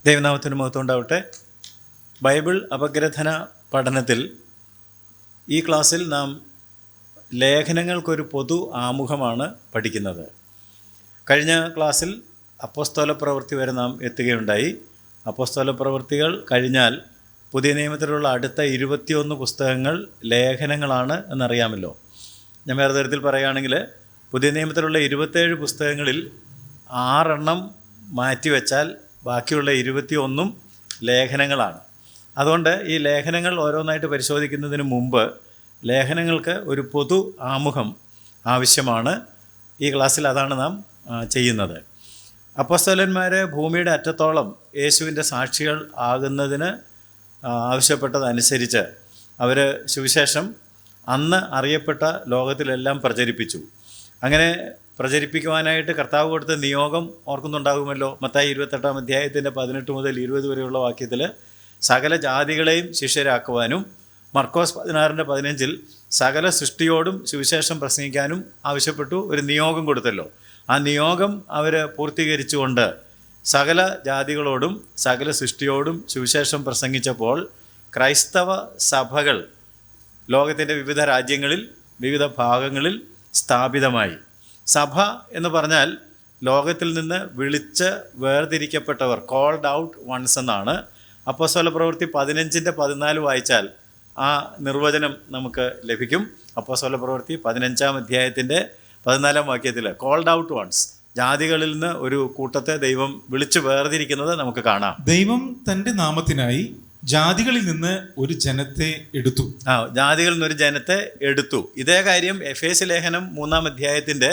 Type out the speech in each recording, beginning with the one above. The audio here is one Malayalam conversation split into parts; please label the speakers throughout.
Speaker 1: ദൈവനാമത്തിന് മഹത്വം ഉണ്ടാവട്ടെ. ബൈബിൾ അപഗ്രഥന പഠനത്തിൽ ഈ ക്ലാസ്സിൽ നാം ലേഖനങ്ങൾക്കൊരു പൊതു ആമുഖമാണ് പഠിക്കുന്നത്. കഴിഞ്ഞ ക്ലാസ്സിൽ അപ്പോസ്തല പ്രവൃത്തി വരെ നാം എത്തുകയുണ്ടായി. അപ്പോസ്തല പ്രവൃത്തികൾ കഴിഞ്ഞാൽ പുതിയ നിയമത്തിലുള്ള അടുത്ത 21 പുസ്തകങ്ങൾ ലേഖനങ്ങളാണ് എന്നറിയാമല്ലോ. ഞാൻ വേറെ തരത്തിൽ പറയുകയാണെങ്കിൽ പുതിയ നിയമത്തിലുള്ള 27 പുസ്തകങ്ങളിൽ 6 എണ്ണം മാറ്റിവെച്ചാൽ ബാക്കിയുള്ള 21 ലേഖനങ്ങളാണ്. അതുകൊണ്ട് ഈ ലേഖനങ്ങൾ ഓരോന്നായിട്ട് പരിശോധിക്കുന്നതിന് മുമ്പ് ലേഖനങ്ങൾക്ക് ഒരു പൊതു ആമുഖം ആവശ്യമാണ്. ഈ ക്ലാസ്സിൽ അതാണ് നാം ചെയ്യുന്നത്. അപ്പോസ്തലന്മാർ ഭൂമിയുടെ അറ്റത്തോളം യേശുവിൻ്റെ സാക്ഷികൾ ആകുന്നതിന് ആവശ്യപ്പെട്ടതനുസരിച്ച് അവർ സുവിശേഷം അന്ന് അറിയപ്പെട്ട ലോകത്തിലെല്ലാം പ്രചരിപ്പിച്ചു. അങ്ങനെ പ്രചരിപ്പിക്കുവാനായിട്ട് കർത്താവ് കൊടുത്ത നിയോഗം ഓർക്കുന്നുണ്ടാകുമല്ലോ. മത്തായി 28-ാം അധ്യായത്തിൻ്റെ 18 മുതൽ 20 വരെയുള്ള വാക്യത്തിൽ സകല ജാതികളെയും ശിഷ്യരാക്കുവാനും മർക്കോസ് 16-15 സകല സൃഷ്ടിയോടും സുവിശേഷം പ്രസംഗിക്കാനും ആവശ്യപ്പെട്ടു. ഒരു നിയോഗം കൊടുത്തല്ലോ. ആ നിയോഗം അവർ പൂർത്തീകരിച്ചുകൊണ്ട് സകല ജാതികളോടും സകല സൃഷ്ടിയോടും സുവിശേഷം പ്രസംഗിച്ചപ്പോൾ ക്രൈസ്തവ സഭകൾ ലോകത്തിൻ്റെ വിവിധ രാജ്യങ്ങളിൽ വിവിധ ഭാഗങ്ങളിൽ സ്ഥാപിതമായി. സഭ എന്ന് പറഞ്ഞാൽ ലോകത്തിൽ നിന്ന് വിളിച്ച് വേർതിരിക്കപ്പെട്ടവർ, കോൾഡ് ഔട്ട് വൺസ് എന്നാണ്. അപ്പോസ്തല പ്രവൃത്തി 15-14 വായിച്ചാൽ ആ നിർവചനം നമുക്ക് ലഭിക്കും. അപ്പോസ്തല പ്രവൃത്തി 15-ാം അധ്യായത്തിൻ്റെ 14-ാം വാക്യത്തിൽ കോൾഡ് ഔട്ട് വൺസ്, ജാതികളിൽ നിന്ന് ഒരു കൂട്ടത്തെ ദൈവം വിളിച്ചു വേർതിരിക്കുന്നത് നമുക്ക് കാണാം.
Speaker 2: ദൈവം തൻ്റെ നാമത്തിനായി ജാതികളിൽ നിന്ന് ഒരു ജനത്തെ എടുത്തു.
Speaker 1: ജാതികളിൽ നിന്ന് ഒരു ജനത്തെ എടുത്തു. ഇതേ കാര്യം എഫേസ്യ ലേഖനം 3-ാം അധ്യായത്തിൻ്റെ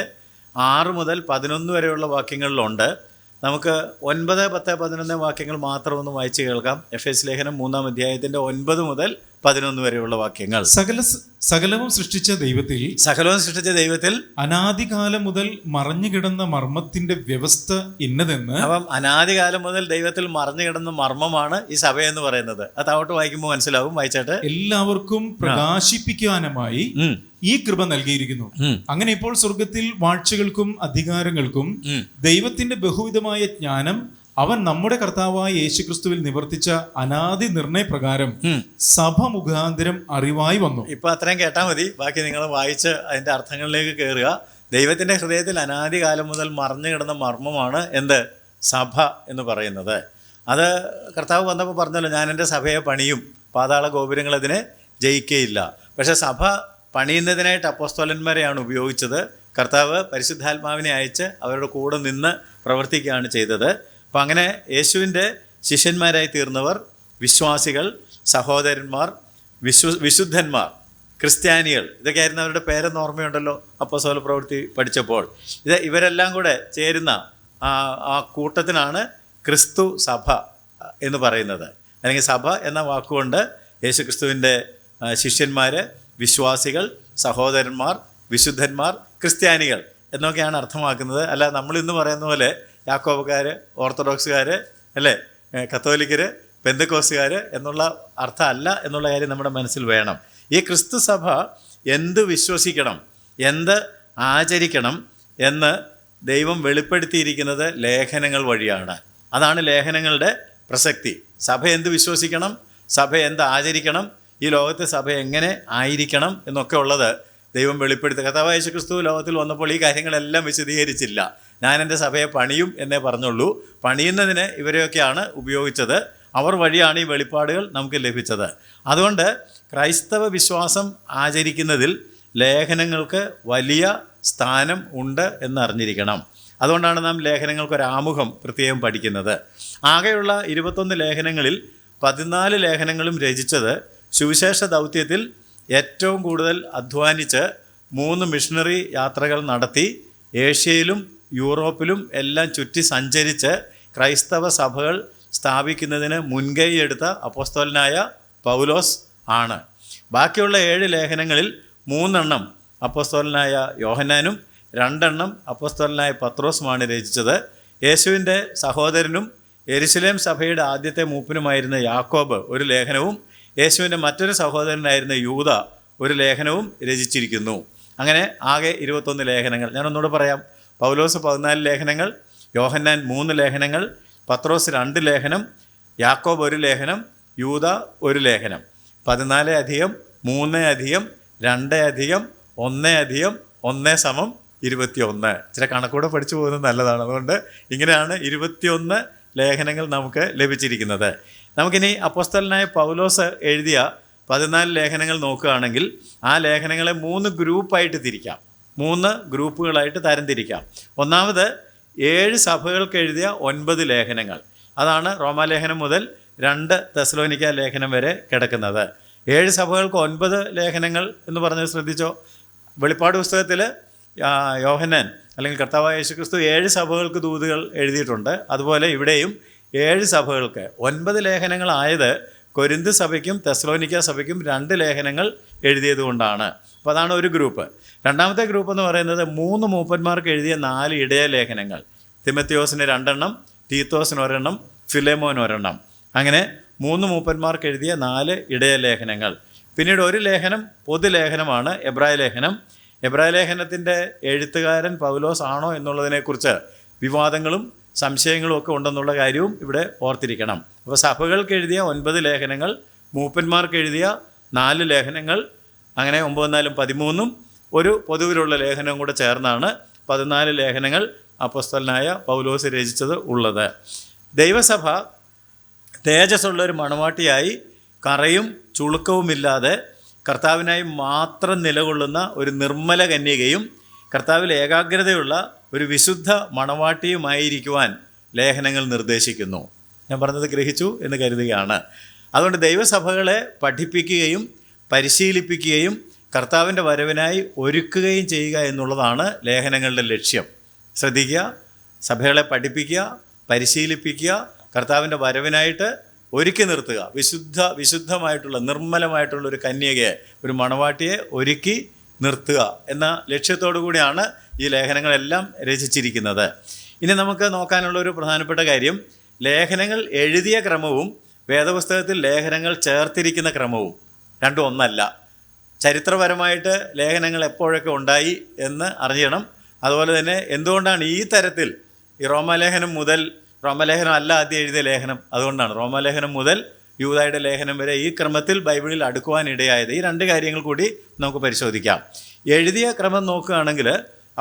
Speaker 1: 6 മുതൽ 11 വരെയുള്ള വാക്യങ്ങളിലുണ്ട്. നമുക്ക് 9, 10, 11 വാക്യങ്ങൾ മാത്രം ഒന്ന് വായിച്ച് കേൾക്കാം. എഫേസ്യ ലേഖനം 3-ാം അധ്യായത്തിൻ്റെ 9 മുതൽ 11 വരെയുള്ള വാക്യങ്ങൾ.
Speaker 2: സകലവും സൃഷ്ടിച്ച ദൈവത്തിൽ അനാദികാലം മുതൽ മറഞ്ഞുകിടന്ന മർമ്മത്തിന്റെ വ്യവസ്ഥ ഇന്നതെന്ന്.
Speaker 1: അപ്പം അനാദികാലം മുതൽ ദൈവത്തിൽ മറഞ്ഞുകിടന്ന മർമ്മമാണ് ഈ സഭയെന്ന് പറയുന്നത്. അത് താഴോട്ട് വായിക്കുമ്പോൾ മനസ്സിലാവും. വായിച്ചാട്ട്.
Speaker 2: എല്ലാവർക്കും പ്രകാശിപ്പിക്കാനുമായി ഈ കൃപ നൽകിയിരിക്കുന്നു. അങ്ങനെ ഇപ്പോൾ സ്വർഗത്തിൽ വാഴ്ചകൾക്കും അധികാരങ്ങൾക്കും ദൈവത്തിന്റെ ബഹുവിധമായ ജ്ഞാനം അവൻ നമ്മുടെ കർത്താവായ യേശുക്രിസ്തുവിൽ നിവർത്തിച്ച അനാദി നിർണയപ്രകാരം സഭ മുഖാന്തരം അറിവായി വന്നു.
Speaker 1: ഇപ്പൊ അത്രയും കേട്ടാൽ മതി. ബാക്കി നിങ്ങൾ വായിച്ച് അതിന്റെ അർത്ഥങ്ങളിലേക്ക് കയറുക. ദൈവത്തിന്റെ ഹൃദയത്തിൽ അനാദികാലം മുതൽ മറഞ്ഞു കിടന്ന മർമ്മമാണ് എന്ത്? സഭ എന്ന് പറയുന്നത്. അത് കർത്താവ് വന്നപ്പോൾ പറഞ്ഞല്ലോ, ഞാൻ എൻ്റെ സഭയെ പണിയും, പാതാള ഗോപുരങ്ങൾ അതിനെ ജയിക്കുകയില്ല. പക്ഷെ സഭ പണിയുന്നതിനായിട്ട് അപ്പോസ്തലന്മാരെയാണ് ഉപയോഗിച്ചത്. കർത്താവ് പരിശുദ്ധാത്മാവിനെ അയച്ച് അവരുടെ കൂടെ നിന്ന് പ്രവർത്തിക്കുകയാണ് ചെയ്തത്. അപ്പം അങ്ങനെ യേശുവിൻ്റെ ശിഷ്യന്മാരായി തീർന്നവർ, വിശ്വാസികൾ, സഹോദരന്മാർ, വിശുദ്ധന്മാർ, ക്രിസ്ത്യാനികൾ, ഇതൊക്കെയായിരുന്നു അവരുടെ പേരെന്ന് ഓർമ്മയുണ്ടല്ലോ അപ്പോസ്തല പ്രവൃത്തി പഠിച്ചപ്പോൾ. ഇവരെല്ലാം കൂടെ ചേരുന്ന ആ കൂട്ടത്തിനാണ് ക്രിസ്തു സഭ എന്ന് പറയുന്നത്. അല്ലെങ്കിൽ സഭ എന്ന വാക്കുകൊണ്ട് യേശുക്രിസ്തുവിൻ്റെ ശിഷ്യന്മാർ, വിശ്വാസികൾ, സഹോദരന്മാർ, വിശുദ്ധന്മാർ, ക്രിസ്ത്യാനികൾ എന്നൊക്കെയാണ് അർത്ഥമാക്കുന്നത്. അല്ല നമ്മളിന്ന് പറയുന്ന പോലെ യാക്കോബക്കാർ, ഓർത്തഡോക്സുകാർ, അല്ലേ, കത്തോലിക്കർ, പെന്തക്കോസ്തുകാർ എന്നുള്ള അർത്ഥമല്ല എന്നുള്ള കാര്യം നമ്മുടെ മനസ്സിൽ വേണം. ഈ ക്രിസ്തു സഭ എന്ത് വിശ്വസിക്കണം, എന്ത് ആചരിക്കണം എന്ന് ദൈവം വെളിപ്പെടുത്തിയിരിക്കുന്നത് ലേഖനങ്ങൾ വഴിയാണ്. അതാണ് ലേഖനങ്ങളുടെ പ്രസക്തി. സഭ എന്ത് വിശ്വസിക്കണം, സഭ എന്ത് ആചരിക്കണം, ഈ ലോകത്തെ സഭ എങ്ങനെ ആയിരിക്കണം എന്നൊക്കെ ഉള്ളത് ദൈവം വെളിപ്പെടുത്തി. കർത്താവായ യേശുക്രിസ്തു ലോകത്തിൽ വന്നപ്പോൾ ഈ കാര്യങ്ങളെല്ലാം വിശദീകരിച്ചില്ല. ഞാൻ എൻ്റെ സഭയെ പണിയും എന്നേ പറഞ്ഞുള്ളൂ. പണിയുന്നതിന് ഇവരെയൊക്കെയാണ് ഉപയോഗിച്ചത്. അവർ വഴിയാണ് ഈ വെളിപ്പാടുകൾ നമുക്ക് ലഭിച്ചത്. അതുകൊണ്ട് ക്രൈസ്തവ വിശ്വാസം ആചരിക്കുന്നതിൽ ലേഖനങ്ങൾക്ക് വലിയ സ്ഥാനം ഉണ്ട് എന്നറിഞ്ഞിരിക്കണം. അതുകൊണ്ടാണ് നാം ലേഖനങ്ങൾക്കൊരാമുഖം പ്രത്യേകം പഠിക്കുന്നത്. ആകെയുള്ള 21 ലേഖനങ്ങളിൽ 14 ലേഖനങ്ങളും രചിച്ചത് സുവിശേഷ ദൗത്യത്തിൽ ഏറ്റവും കൂടുതൽ അധ്വാനിച്ച് 3 മിഷണറി യാത്രകൾ നടത്തി ഏഷ്യയിലും യൂറോപ്പിലും എല്ലാം ചുറ്റി സഞ്ചരിച്ച് ക്രൈസ്തവ സഭകൾ സ്ഥാപിക്കുന്നതിന് മുൻകൈ എടുത്ത അപ്പോസ്തലനായ പൗലോസ് ആണ്. ബാക്കിയുള്ള 7 ലേഖനങ്ങളിൽ 3 എണ്ണം അപ്പോസ്തലനായ യോഹന്നാനും 2 എണ്ണം അപ്പോസ്തലനായ പത്രോസുമാണ് രചിച്ചത്. യേശുവിൻ്റെ സഹോദരനും യെരുശലേം സഭയുടെ ആദ്യത്തെ മൂപ്പനുമായിരുന്ന യാക്കോബ് ഒരു ലേഖനവും യേശുവിൻ്റെ മറ്റൊരു സഹോദരനായിരുന്ന യൂദ ഒരു ലേഖനവും രചിച്ചിരിക്കുന്നു. അങ്ങനെ ആകെ 21 ലേഖനങ്ങൾ. ഞാനൊന്നുകൂടെ പറയാം. പൗലോസ് 14 ലേഖനങ്ങൾ, യോഹന്നാൻ 3 ലേഖനങ്ങൾ, പത്രോസ് 2 ലേഖനം, യാക്കോബ് ഒരു ലേഖനം, യൂദ ഒരു ലേഖനം. 14 അധികം 3 അധികം 2 അധികം 1 അധികം 1 = 21. ഇച്ചിരി കണക്കൂടെ പഠിച്ചു പോകുന്നത് നല്ലതാണ്. അതുകൊണ്ട് ഇങ്ങനെയാണ് 21 ലേഖനങ്ങൾ നമുക്ക് ലഭിച്ചിരിക്കുന്നത്. നമുക്കിനി അപ്പോസ്തലനായ പൗലോസ് എഴുതിയ 14 ലേഖനങ്ങൾ നോക്കുകയാണെങ്കിൽ ആ ലേഖനങ്ങളെ 3 ഗ്രൂപ്പായിട്ട് തിരിക്കാം, 3 ഗ്രൂപ്പുകളായിട്ട് തരംതിരിക്കാം. ഒന്നാമത് 7 സഭകൾക്ക് എഴുതിയ 9 ലേഖനങ്ങൾ. അതാണ് റോമാലേഖനം മുതൽ 2 തെസ്സലോനിക്ക ലേഖനം വരെ കിടക്കുന്നത്. 7 സഭകൾക്ക് 9 ലേഖനങ്ങൾ എന്ന് പറഞ്ഞത് ശ്രദ്ധിച്ചോ. വെളിപ്പാട് പുസ്തകത്തിൽ യോഹന്നാൻ അല്ലെങ്കിൽ കർത്താവായ യേശുക്രിസ്തു 7 സഭകൾക്ക് ദൂതുകൾ എഴുതിയിട്ടുണ്ട്. അതുപോലെ ഇവിടെയും 7 സഭകൾക്ക് 9 ലേഖനങ്ങളായത് കൊരിന്ത് സഭയ്ക്കും തെസ്സലോനിക്ക സഭയ്ക്കും 2 ലേഖനങ്ങൾ എഴുതിയത് കൊണ്ടാണ്. അപ്പോൾ അതാണ് ഒരു ഗ്രൂപ്പ്. രണ്ടാമത്തെ ഗ്രൂപ്പ് എന്ന് പറയുന്നത് 3 മൂപ്പന്മാർക്ക് എഴുതിയ 4 ഇടയ ലേഖനങ്ങൾ. തിമത്തിയോസിന് 2 തീത്തോസിന് 1 ഫിലേമോന് 1. അങ്ങനെ 3 മൂപ്പന്മാർക്ക് എഴുതിയ 4 ഇടയ ലേഖനങ്ങൾ. പിന്നീട് ഒരു ലേഖനം പൊതുലേഖനമാണ് എബ്രായ ലേഖനം. എബ്രായ ലേഖനത്തിൻ്റെ എഴുത്തുകാരൻ പൗലോസ് ആണോ എന്നുള്ളതിനെക്കുറിച്ച് വിവാദങ്ങളും സംശയങ്ങളും ഒക്കെ ഉണ്ടെന്നുള്ള കാര്യവും ഇവിടെ ഓർത്തിരിക്കണം. അപ്പോൾ സഭകൾക്ക് എഴുതിയ 9 ലേഖനങ്ങൾ, മൂപ്പന്മാർക്ക് എഴുതിയ 4 ലേഖനങ്ങൾ, അങ്ങനെ 9 × 4 = 13, ഒരു പൊതുവിലുള്ള ലേഖനം കൂടെ ചേർന്നാണ് 14 ലേഖനങ്ങൾ അപ്പോസ്തലനായ പൗലോസ് രചിച്ചത് ഉള്ളത്. ദൈവസഭ തേജസ്സുള്ളൊരു മണവാട്ടിയായി കറയും ചുളുക്കവുമില്ലാതെ കർത്താവിനായി മാത്രം നിലകൊള്ളുന്ന ഒരു നിർമ്മല കന്യകയും കർത്താവിൽ ഏകാഗ്രതയുള്ള ഒരു വിശുദ്ധ മണവാട്ടിയുമായിരിക്കുവാൻ ലേഖനങ്ങൾ നിർദ്ദേശിക്കുന്നു. ഞാൻ പറഞ്ഞത് ഗ്രഹിച്ചു എന്ന് കരുതുകയാണ്. അതുകൊണ്ട് ദൈവസഭകളെ പഠിപ്പിക്കുകയും പരിശീലിപ്പിക്കുകയും കർത്താവിൻ്റെ വരവിനായി ഒരുക്കുകയും ചെയ്യുക എന്നുള്ളതാണ് ലേഖനങ്ങളുടെ ലക്ഷ്യം. ശ്രദ്ധിക്കുക, സഭകളെ പഠിപ്പിക്കുക, പരിശീലിപ്പിക്കുക, കർത്താവിൻ്റെ വരവിനായിട്ട് ഒരുക്കി നിർത്തുക. വിശുദ്ധമായിട്ടുള്ള നിർമ്മലമായിട്ടുള്ള ഒരു കന്യകയെ, ഒരു മണവാട്ടിയെ ഒരുക്കി നിർത്തുക എന്ന ലക്ഷ്യത്തോടു കൂടിയാണ് ഈ ലേഖനങ്ങളെല്ലാം രചിച്ചിരിക്കുന്നത്. ഇനി നമുക്ക് നോക്കാനുള്ള ഒരു പ്രധാനപ്പെട്ട കാര്യം, ലേഖനങ്ങൾ എഴുതിയ ക്രമവും വേദപുസ്തകത്തിൽ ലേഖനങ്ങൾ ചേർത്തിരിക്കുന്ന ക്രമവും രണ്ടും ഒന്നല്ല. ചരിത്രപരമായിട്ട് ലേഖനങ്ങൾ എപ്പോഴൊക്കെ ഉണ്ടായി എന്ന് അറിയണം. അതുപോലെ തന്നെ എന്തുകൊണ്ടാണ് ഈ തരത്തിൽ ഈ റോമാലേഖനം അല്ല ആദ്യം എഴുതിയ ലേഖനം, അതുകൊണ്ടാണ് റോമാലേഖനം മുതൽ യൂദായുടെ ലേഖനം വരെ ഈ ക്രമത്തിൽ ബൈബിളിൽ അടുക്കുവാനിടയായത്. ഈ 2 കാര്യങ്ങൾ കൂടി നമുക്ക് പരിശോധിക്കാം. എഴുതിയ ക്രമം നോക്കുകയാണെങ്കിൽ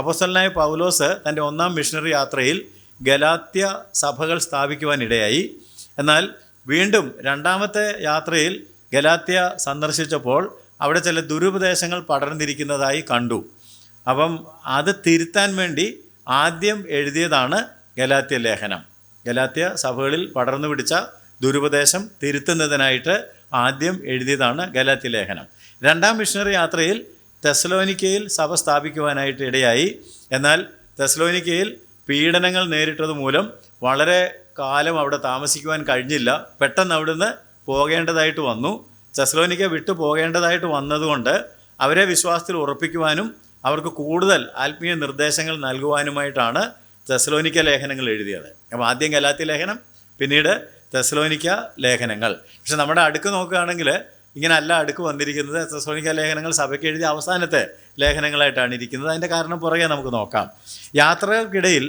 Speaker 1: അപ്പോസ്തലനായ പൗലോസ് തൻ്റെ 1ാം മിഷണറി യാത്രയിൽ ഗലാത്യ സഭകൾ സ്ഥാപിക്കുവാനിടയായി. എന്നാൽ വീണ്ടും 2ാമത്തെ യാത്രയിൽ ഗലാത്യ സന്ദർശിച്ചപ്പോൾ അവിടെ ചില ദുരുപദേശങ്ങൾ പടർന്നിരിക്കുന്നതായി കണ്ടു. അപ്പം അത് തിരുത്താൻ വേണ്ടി ആദ്യം എഴുതിയതാണ് ഗലാത്യ ലേഖനം. ഗലാത്യ സഭകളിൽ പടർന്നു പിടിച്ച ദുരുപദേശം തിരുത്തുന്നതിനായിട്ട് ആദ്യം എഴുതിയതാണ് ഗലാത്യ ലേഖനം. 2ാം മിഷണറി യാത്രയിൽ തെസ്സലോനിക്കയിൽ സഭ സ്ഥാപിക്കുവാനായിട്ട് ഇടയായി. എന്നാൽ തെസ്സലോനിക്കയിൽ പീഡനങ്ങൾ നേരിട്ടത് മൂലം വളരെ കാലം അവിടെ താമസിക്കുവാൻ കഴിഞ്ഞില്ല. പെട്ടെന്ന് അവിടുന്ന് പോകേണ്ടതായിട്ട് വന്നു. തെസ്സലോനിക്ക വിട്ടു പോകേണ്ടതായിട്ട് വന്നതുകൊണ്ട് അവരെ വിശ്വാസത്തിൽ ഉറപ്പിക്കുവാനും അവർക്ക് കൂടുതൽ ആത്മീയ നിർദ്ദേശങ്ങൾ നൽകുവാനുമായിട്ടാണ് തെസ്സലോനിക്ക ലേഖനങ്ങൾ എഴുതിയത്. അപ്പോൾ ആദ്യം ഗലാത്യ ലേഖനം, പിന്നീട് തെസ്സലോനിക്ക ലേഖനങ്ങൾ. പക്ഷെ നമ്മുടെ അടുക്ക് നോക്കുകയാണെങ്കിൽ ഇങ്ങനെ അല്ല അടുക്ക് വന്നിരിക്കുന്നത്. തെസ്സലോനിക്ക ലേഖനങ്ങൾ സഭയ്ക്ക് എഴുതിയ അവസാനത്തെ ലേഖനങ്ങളായിട്ടാണ് ഇരിക്കുന്നത്. അതിൻ്റെ കാരണം പുറകെ നമുക്ക് നോക്കാം. യാത്രകൾക്കിടയിൽ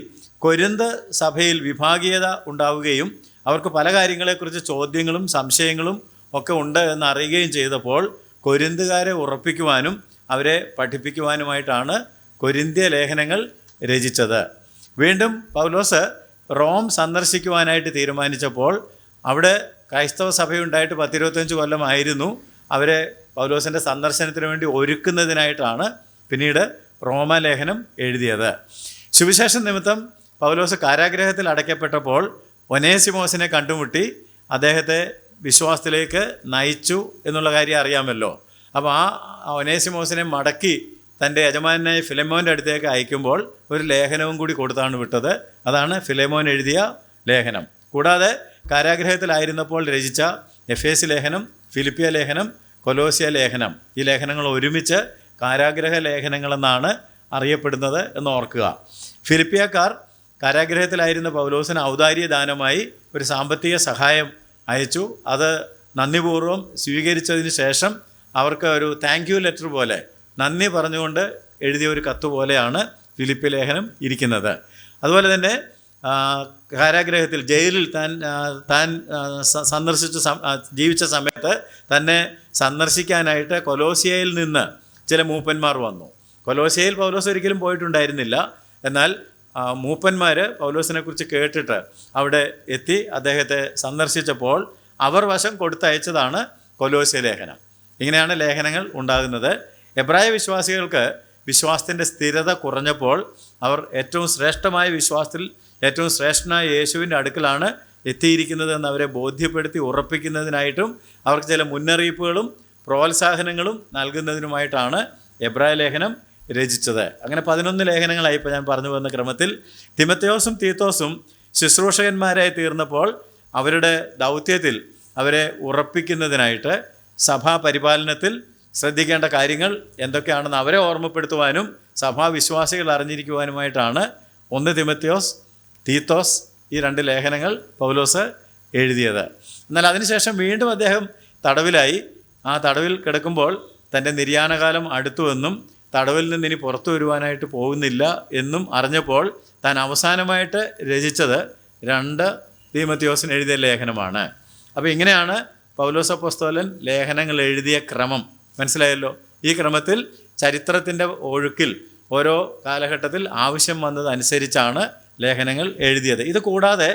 Speaker 1: കൊരിന്ത് സഭയിൽ വിഭാഗീയത ഉണ്ടാവുകയും അവർക്ക് പല കാര്യങ്ങളെക്കുറിച്ച് ചോദ്യങ്ങളും സംശയങ്ങളും ഒക്കെ ഉണ്ട് എന്ന് അറിയുകയും ചെയ്തപ്പോൾ കൊരിന്തുകാരെ ഉറപ്പിക്കുവാനും അവരെ പഠിപ്പിക്കുവാനുമായിട്ടാണ് കൊരിന്ത്യ ലേഖനങ്ങൾ രചിച്ചത്. വീണ്ടും പൗലോസ് റോം സന്ദർശിക്കുവാനായിട്ട് തീരുമാനിച്ചപ്പോൾ അവിടെ ക്രൈസ്തവ സഭയുണ്ടായിട്ട് 10-25 കൊല്ലമായിരുന്നു. അവരെ പൗലോസിൻ്റെ സന്ദർശനത്തിന് വേണ്ടി ഒരുക്കുന്നതിനായിട്ടാണ് പിന്നീട് റോമാലേഖനം എഴുതിയത്. സുവിശേഷം നിമിത്തം പൗലോസ് കാരാഗ്രഹത്തിൽ അടയ്ക്കപ്പെട്ടപ്പോൾ ഒനേസിമോസിനെ കണ്ടുമുട്ടി അദ്ദേഹത്തെ വിശ്വാസത്തിലേക്ക് നയിച്ചു എന്നുള്ള കാര്യം അറിയാമല്ലോ. അപ്പോൾ ആ ഒനേസിമോസിനെ മടക്കി തൻ്റെ യജമാനായ ഫിലെമോൻ്റെ അടുത്തേക്ക് അയക്കുമ്പോൾ ഒരു ലേഖനവും കൂടി കൊടുത്താണ് വിട്ടത്. അതാണ് ഫിലെമോൻ എഴുതിയ ലേഖനം. കൂടാതെ കാരാഗ്രഹത്തിലായിരുന്നപ്പോൾ രചിച്ച എഫേസ് ലേഖനം, ഫിലിപ്പിയ ലേഖനം, കൊലോസ്യ ലേഖനം, ഈ ലേഖനങ്ങൾ ഒരുമിച്ച് കാരാഗ്രഹ ലേഖനങ്ങളെന്നാണ് അറിയപ്പെടുന്നത് എന്ന് ഓർക്കുക. ഫിലിപ്പിയക്കാർ കാരാഗ്രഹത്തിലായിരുന്ന പൗലോസിന് ഔദാര്യ ദാനമായി ഒരു സാമ്പത്തിക സഹായം അയച്ചു. അത് നന്ദിപൂർവ്വം സ്വീകരിച്ചതിന് ശേഷം അവർക്ക് ഒരു താങ്ക് യു ലെറ്റർ പോലെ നന്ദി പറഞ്ഞുകൊണ്ട് എഴുതിയ ഒരു കത്ത് പോലെയാണ് ഫിലിപ്പി ലേഖനം ഇരിക്കുന്നത്. അതുപോലെ തന്നെ കാരാഗ്രഹത്തിൽ ജയിലിൽ താൻ ജീവിച്ച സമയത്ത് തന്നെ സന്ദർശിക്കാനായിട്ട് കൊലോസിയയിൽ നിന്ന് ചില മൂപ്പന്മാർ വന്നു. കൊലോസിയയിൽ പൗലോസ് ഒരിക്കലും പോയിട്ടുണ്ടായിരുന്നില്ല. എന്നാൽ മൂപ്പന്മാർ പൗലോസിനെക്കുറിച്ച് കേട്ടിട്ട് അവിടെ എത്തി അദ്ദേഹത്തെ സന്ദർശിച്ചപ്പോൾ അവർ വശം കൊടുത്തയച്ചതാണ് കൊലോസ്യ ലേഖനം. ഇങ്ങനെയാണ് ലേഖനങ്ങൾ ഉണ്ടാകുന്നത്. എബ്രായ വിശ്വാസികൾക്ക് വിശ്വാസത്തിൻ്റെ സ്ഥിരത കുറഞ്ഞപ്പോൾ അവർ ഏറ്റവും ശ്രേഷ്ഠമായ വിശ്വാസത്തിൽ ഏറ്റവും ശ്രേഷ്ഠനായ യേശുവിൻ്റെ അടുക്കലാണ് എത്തിയിരിക്കുന്നതെന്ന് അവരെ ബോധ്യപ്പെടുത്തി ഉറപ്പിക്കുന്നതിനായിട്ടും അവർക്ക് ചില മുന്നറിയിപ്പുകളും പ്രോത്സാഹനങ്ങളും നൽകുന്നതിനുമായിട്ടാണ് എബ്രായ ലേഖനം രചിച്ചത്. അങ്ങനെ 11 ലേഖനങ്ങളായി ഇപ്പോൾ ഞാൻ പറഞ്ഞു വന്ന ക്രമത്തിൽ തിമോഥെയോസും തീത്തോസും ശുശ്രൂഷകന്മാരായി തീർന്നപ്പോൾ അവരുടെ ദൗത്യത്തിൽ അവരെ ഉറപ്പിക്കുന്നതിനായിട്ട് സഭാ പരിപാലനത്തിൽ ശ്രദ്ധിക്കേണ്ട കാര്യങ്ങൾ എന്തൊക്കെയാണെന്ന് അവരെ ഓർമ്മപ്പെടുത്തുവാനും സഭാവിശ്വാസികൾ അറിഞ്ഞിരിക്കുവാനുമായിട്ടാണ് 1 തിമോഥെയോസ്, തീത്തോസ് ഈ 2 ലേഖനങ്ങൾ പൗലോസ് എഴുതിയത്. എന്നാൽ അതിനുശേഷം വീണ്ടും അദ്ദേഹം തടവിലായി. ആ തടവിൽ കിടക്കുമ്പോൾ തൻ്റെ നിര്യാണകാലം അടുത്തുവെന്നും തടവിൽ നിന്ന് ഇനി പുറത്തു വരുവാനായിട്ട് പോകുന്നില്ല എന്നും അറിഞ്ഞപ്പോൾ താൻ അവസാനമായിട്ട് രചിച്ചത് 2 തീമോഥെയോസിന് എഴുതിയ ലേഖനമാണ്. അപ്പോൾ ഇങ്ങനെയാണ് പൗലോസ് അപ്പോസ്തലൻ ലേഖനങ്ങൾ എഴുതിയ ക്രമം. മനസ്സിലായല്ലോ? ഈ ക്രമത്തിൽ ചരിത്രത്തിൻ്റെ ഒഴുക്കിൽ ഓരോ കാലഘട്ടത്തിൽ ആവശ്യം വന്നതനുസരിച്ചാണ് ലേഖനങ്ങൾ എഴുതിയത്. ഇത് കൂടാതെ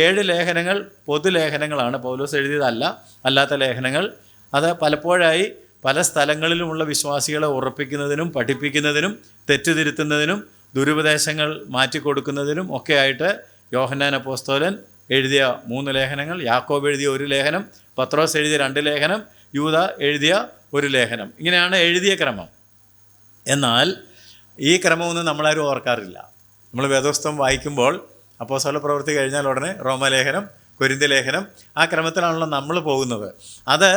Speaker 1: 7 ലേഖനങ്ങൾ പൊതുലേഖനങ്ങളാണ്. പൗലോസ് എഴുതിയതല്ല, അല്ലാത്ത ലേഖനങ്ങൾ. അത് പലപ്പോഴായി പല സ്ഥലങ്ങളിലുമുള്ള വിശ്വാസികളെ ഉറപ്പിക്കുന്നതിനും പഠിപ്പിക്കുന്നതിനും തെറ്റുതിരുത്തുന്നതിനും ദുരുപദേശങ്ങൾ മാറ്റിക്കൊടുക്കുന്നതിനും ഒക്കെ ആയിട്ട് യോഹന്നാൻ അപ്പോസ്തലൻ എഴുതിയ 3 ലേഖനങ്ങൾ, യാക്കോബ് എഴുതിയ 1 ലേഖനം, പത്രോസ് എഴുതിയ 2 ലേഖനം, യൂദ എഴുതിയ 1 ലേഖനം. ഇങ്ങനെയാണ് എഴുതിയ ക്രമം. എന്നാൽ ഈ ക്രമമൊന്നും നമ്മളാരും ഓർക്കാറില്ല. നമ്മൾ വേദപുസ്തകം വായിക്കുമ്പോൾ അപ്പോസ്തല പ്രവൃത്തി കഴിഞ്ഞാൽ ഉടനെ റോമാലേഖനം, കൊരിന്ത്യ ലേഖനം, ആ ക്രമത്തിലാണല്ലോ നമ്മൾ പോകുന്നത്. അത്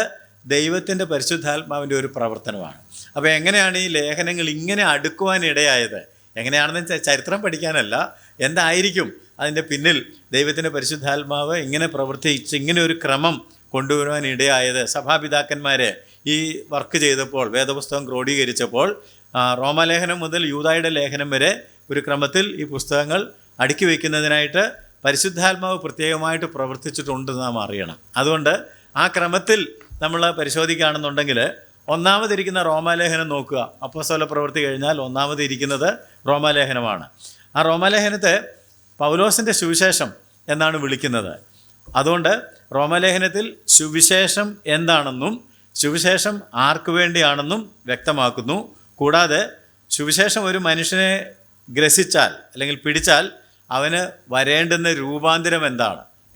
Speaker 1: ദൈവത്തിൻ്റെ പരിശുദ്ധാത്മാവിൻ്റെ ഒരു പ്രവർത്തനമാണ്. അപ്പോൾ എങ്ങനെയാണ് ഈ ലേഖനങ്ങൾ ഇങ്ങനെ അടുക്കുവാനിടയായത്? എങ്ങനെയാണെന്ന് ചരിത്രം പഠിക്കാനല്ല, എന്തായിരിക്കും അതിൻ്റെ പിന്നിൽ ദൈവത്തിൻ്റെ പരിശുദ്ധാത്മാവ് ഇങ്ങനെ പ്രവർത്തിച്ച് ഇങ്ങനെ ഒരു ക്രമം കൊണ്ടുവരുവാൻ ഇടയായത്? സഭാപിതാക്കന്മാരെ ഈ വർക്ക് ചെയ്തപ്പോൾ, വേദപുസ്തകം ക്രോഡീകരിച്ചപ്പോൾ റോമാലേഖനം മുതൽ യൂദായുടെ ലേഖനം വരെ ഒരു ക്രമത്തിൽ ഈ പുസ്തകങ്ങൾ അടുക്കി വയ്ക്കുന്നതിനായിട്ട് പരിശുദ്ധാത്മാവ് പ്രത്യേകമായിട്ട് പ്രവർത്തിച്ചിട്ടുണ്ടെന്ന് നാം അറിയണം. അതുകൊണ്ട് ആ ക്രമത്തിൽ നമ്മൾ പരിശോധിക്കുകയാണെന്നുണ്ടെങ്കിൽ ഒന്നാമതിരിക്കുന്ന റോമാലേഖനം നോക്കുക. അപ്പോസ്തല പ്രവൃത്തി കഴിഞ്ഞാൽ ഒന്നാമതിരിക്കുന്നത് റോമാലേഖനമാണ്. ആ റോമാലേഖനത്തെ പൗലോസിൻ്റെ സുവിശേഷം എന്നാണ് വിളിക്കുന്നത്. അതുകൊണ്ട് റോമാലേഖനത്തിൽ സുവിശേഷം എന്താണെന്നും സുവിശേഷം ആർക്കു വേണ്ടിയാണെന്നും വ്യക്തമാക്കുന്നു. കൂടാതെ സുവിശേഷം ഒരു മനുഷ്യനെ ഗ്രസിച്ചാൽ അല്ലെങ്കിൽ പിടിച്ചാൽ അവന് വരേണ്ടുന്ന രൂപാന്തരം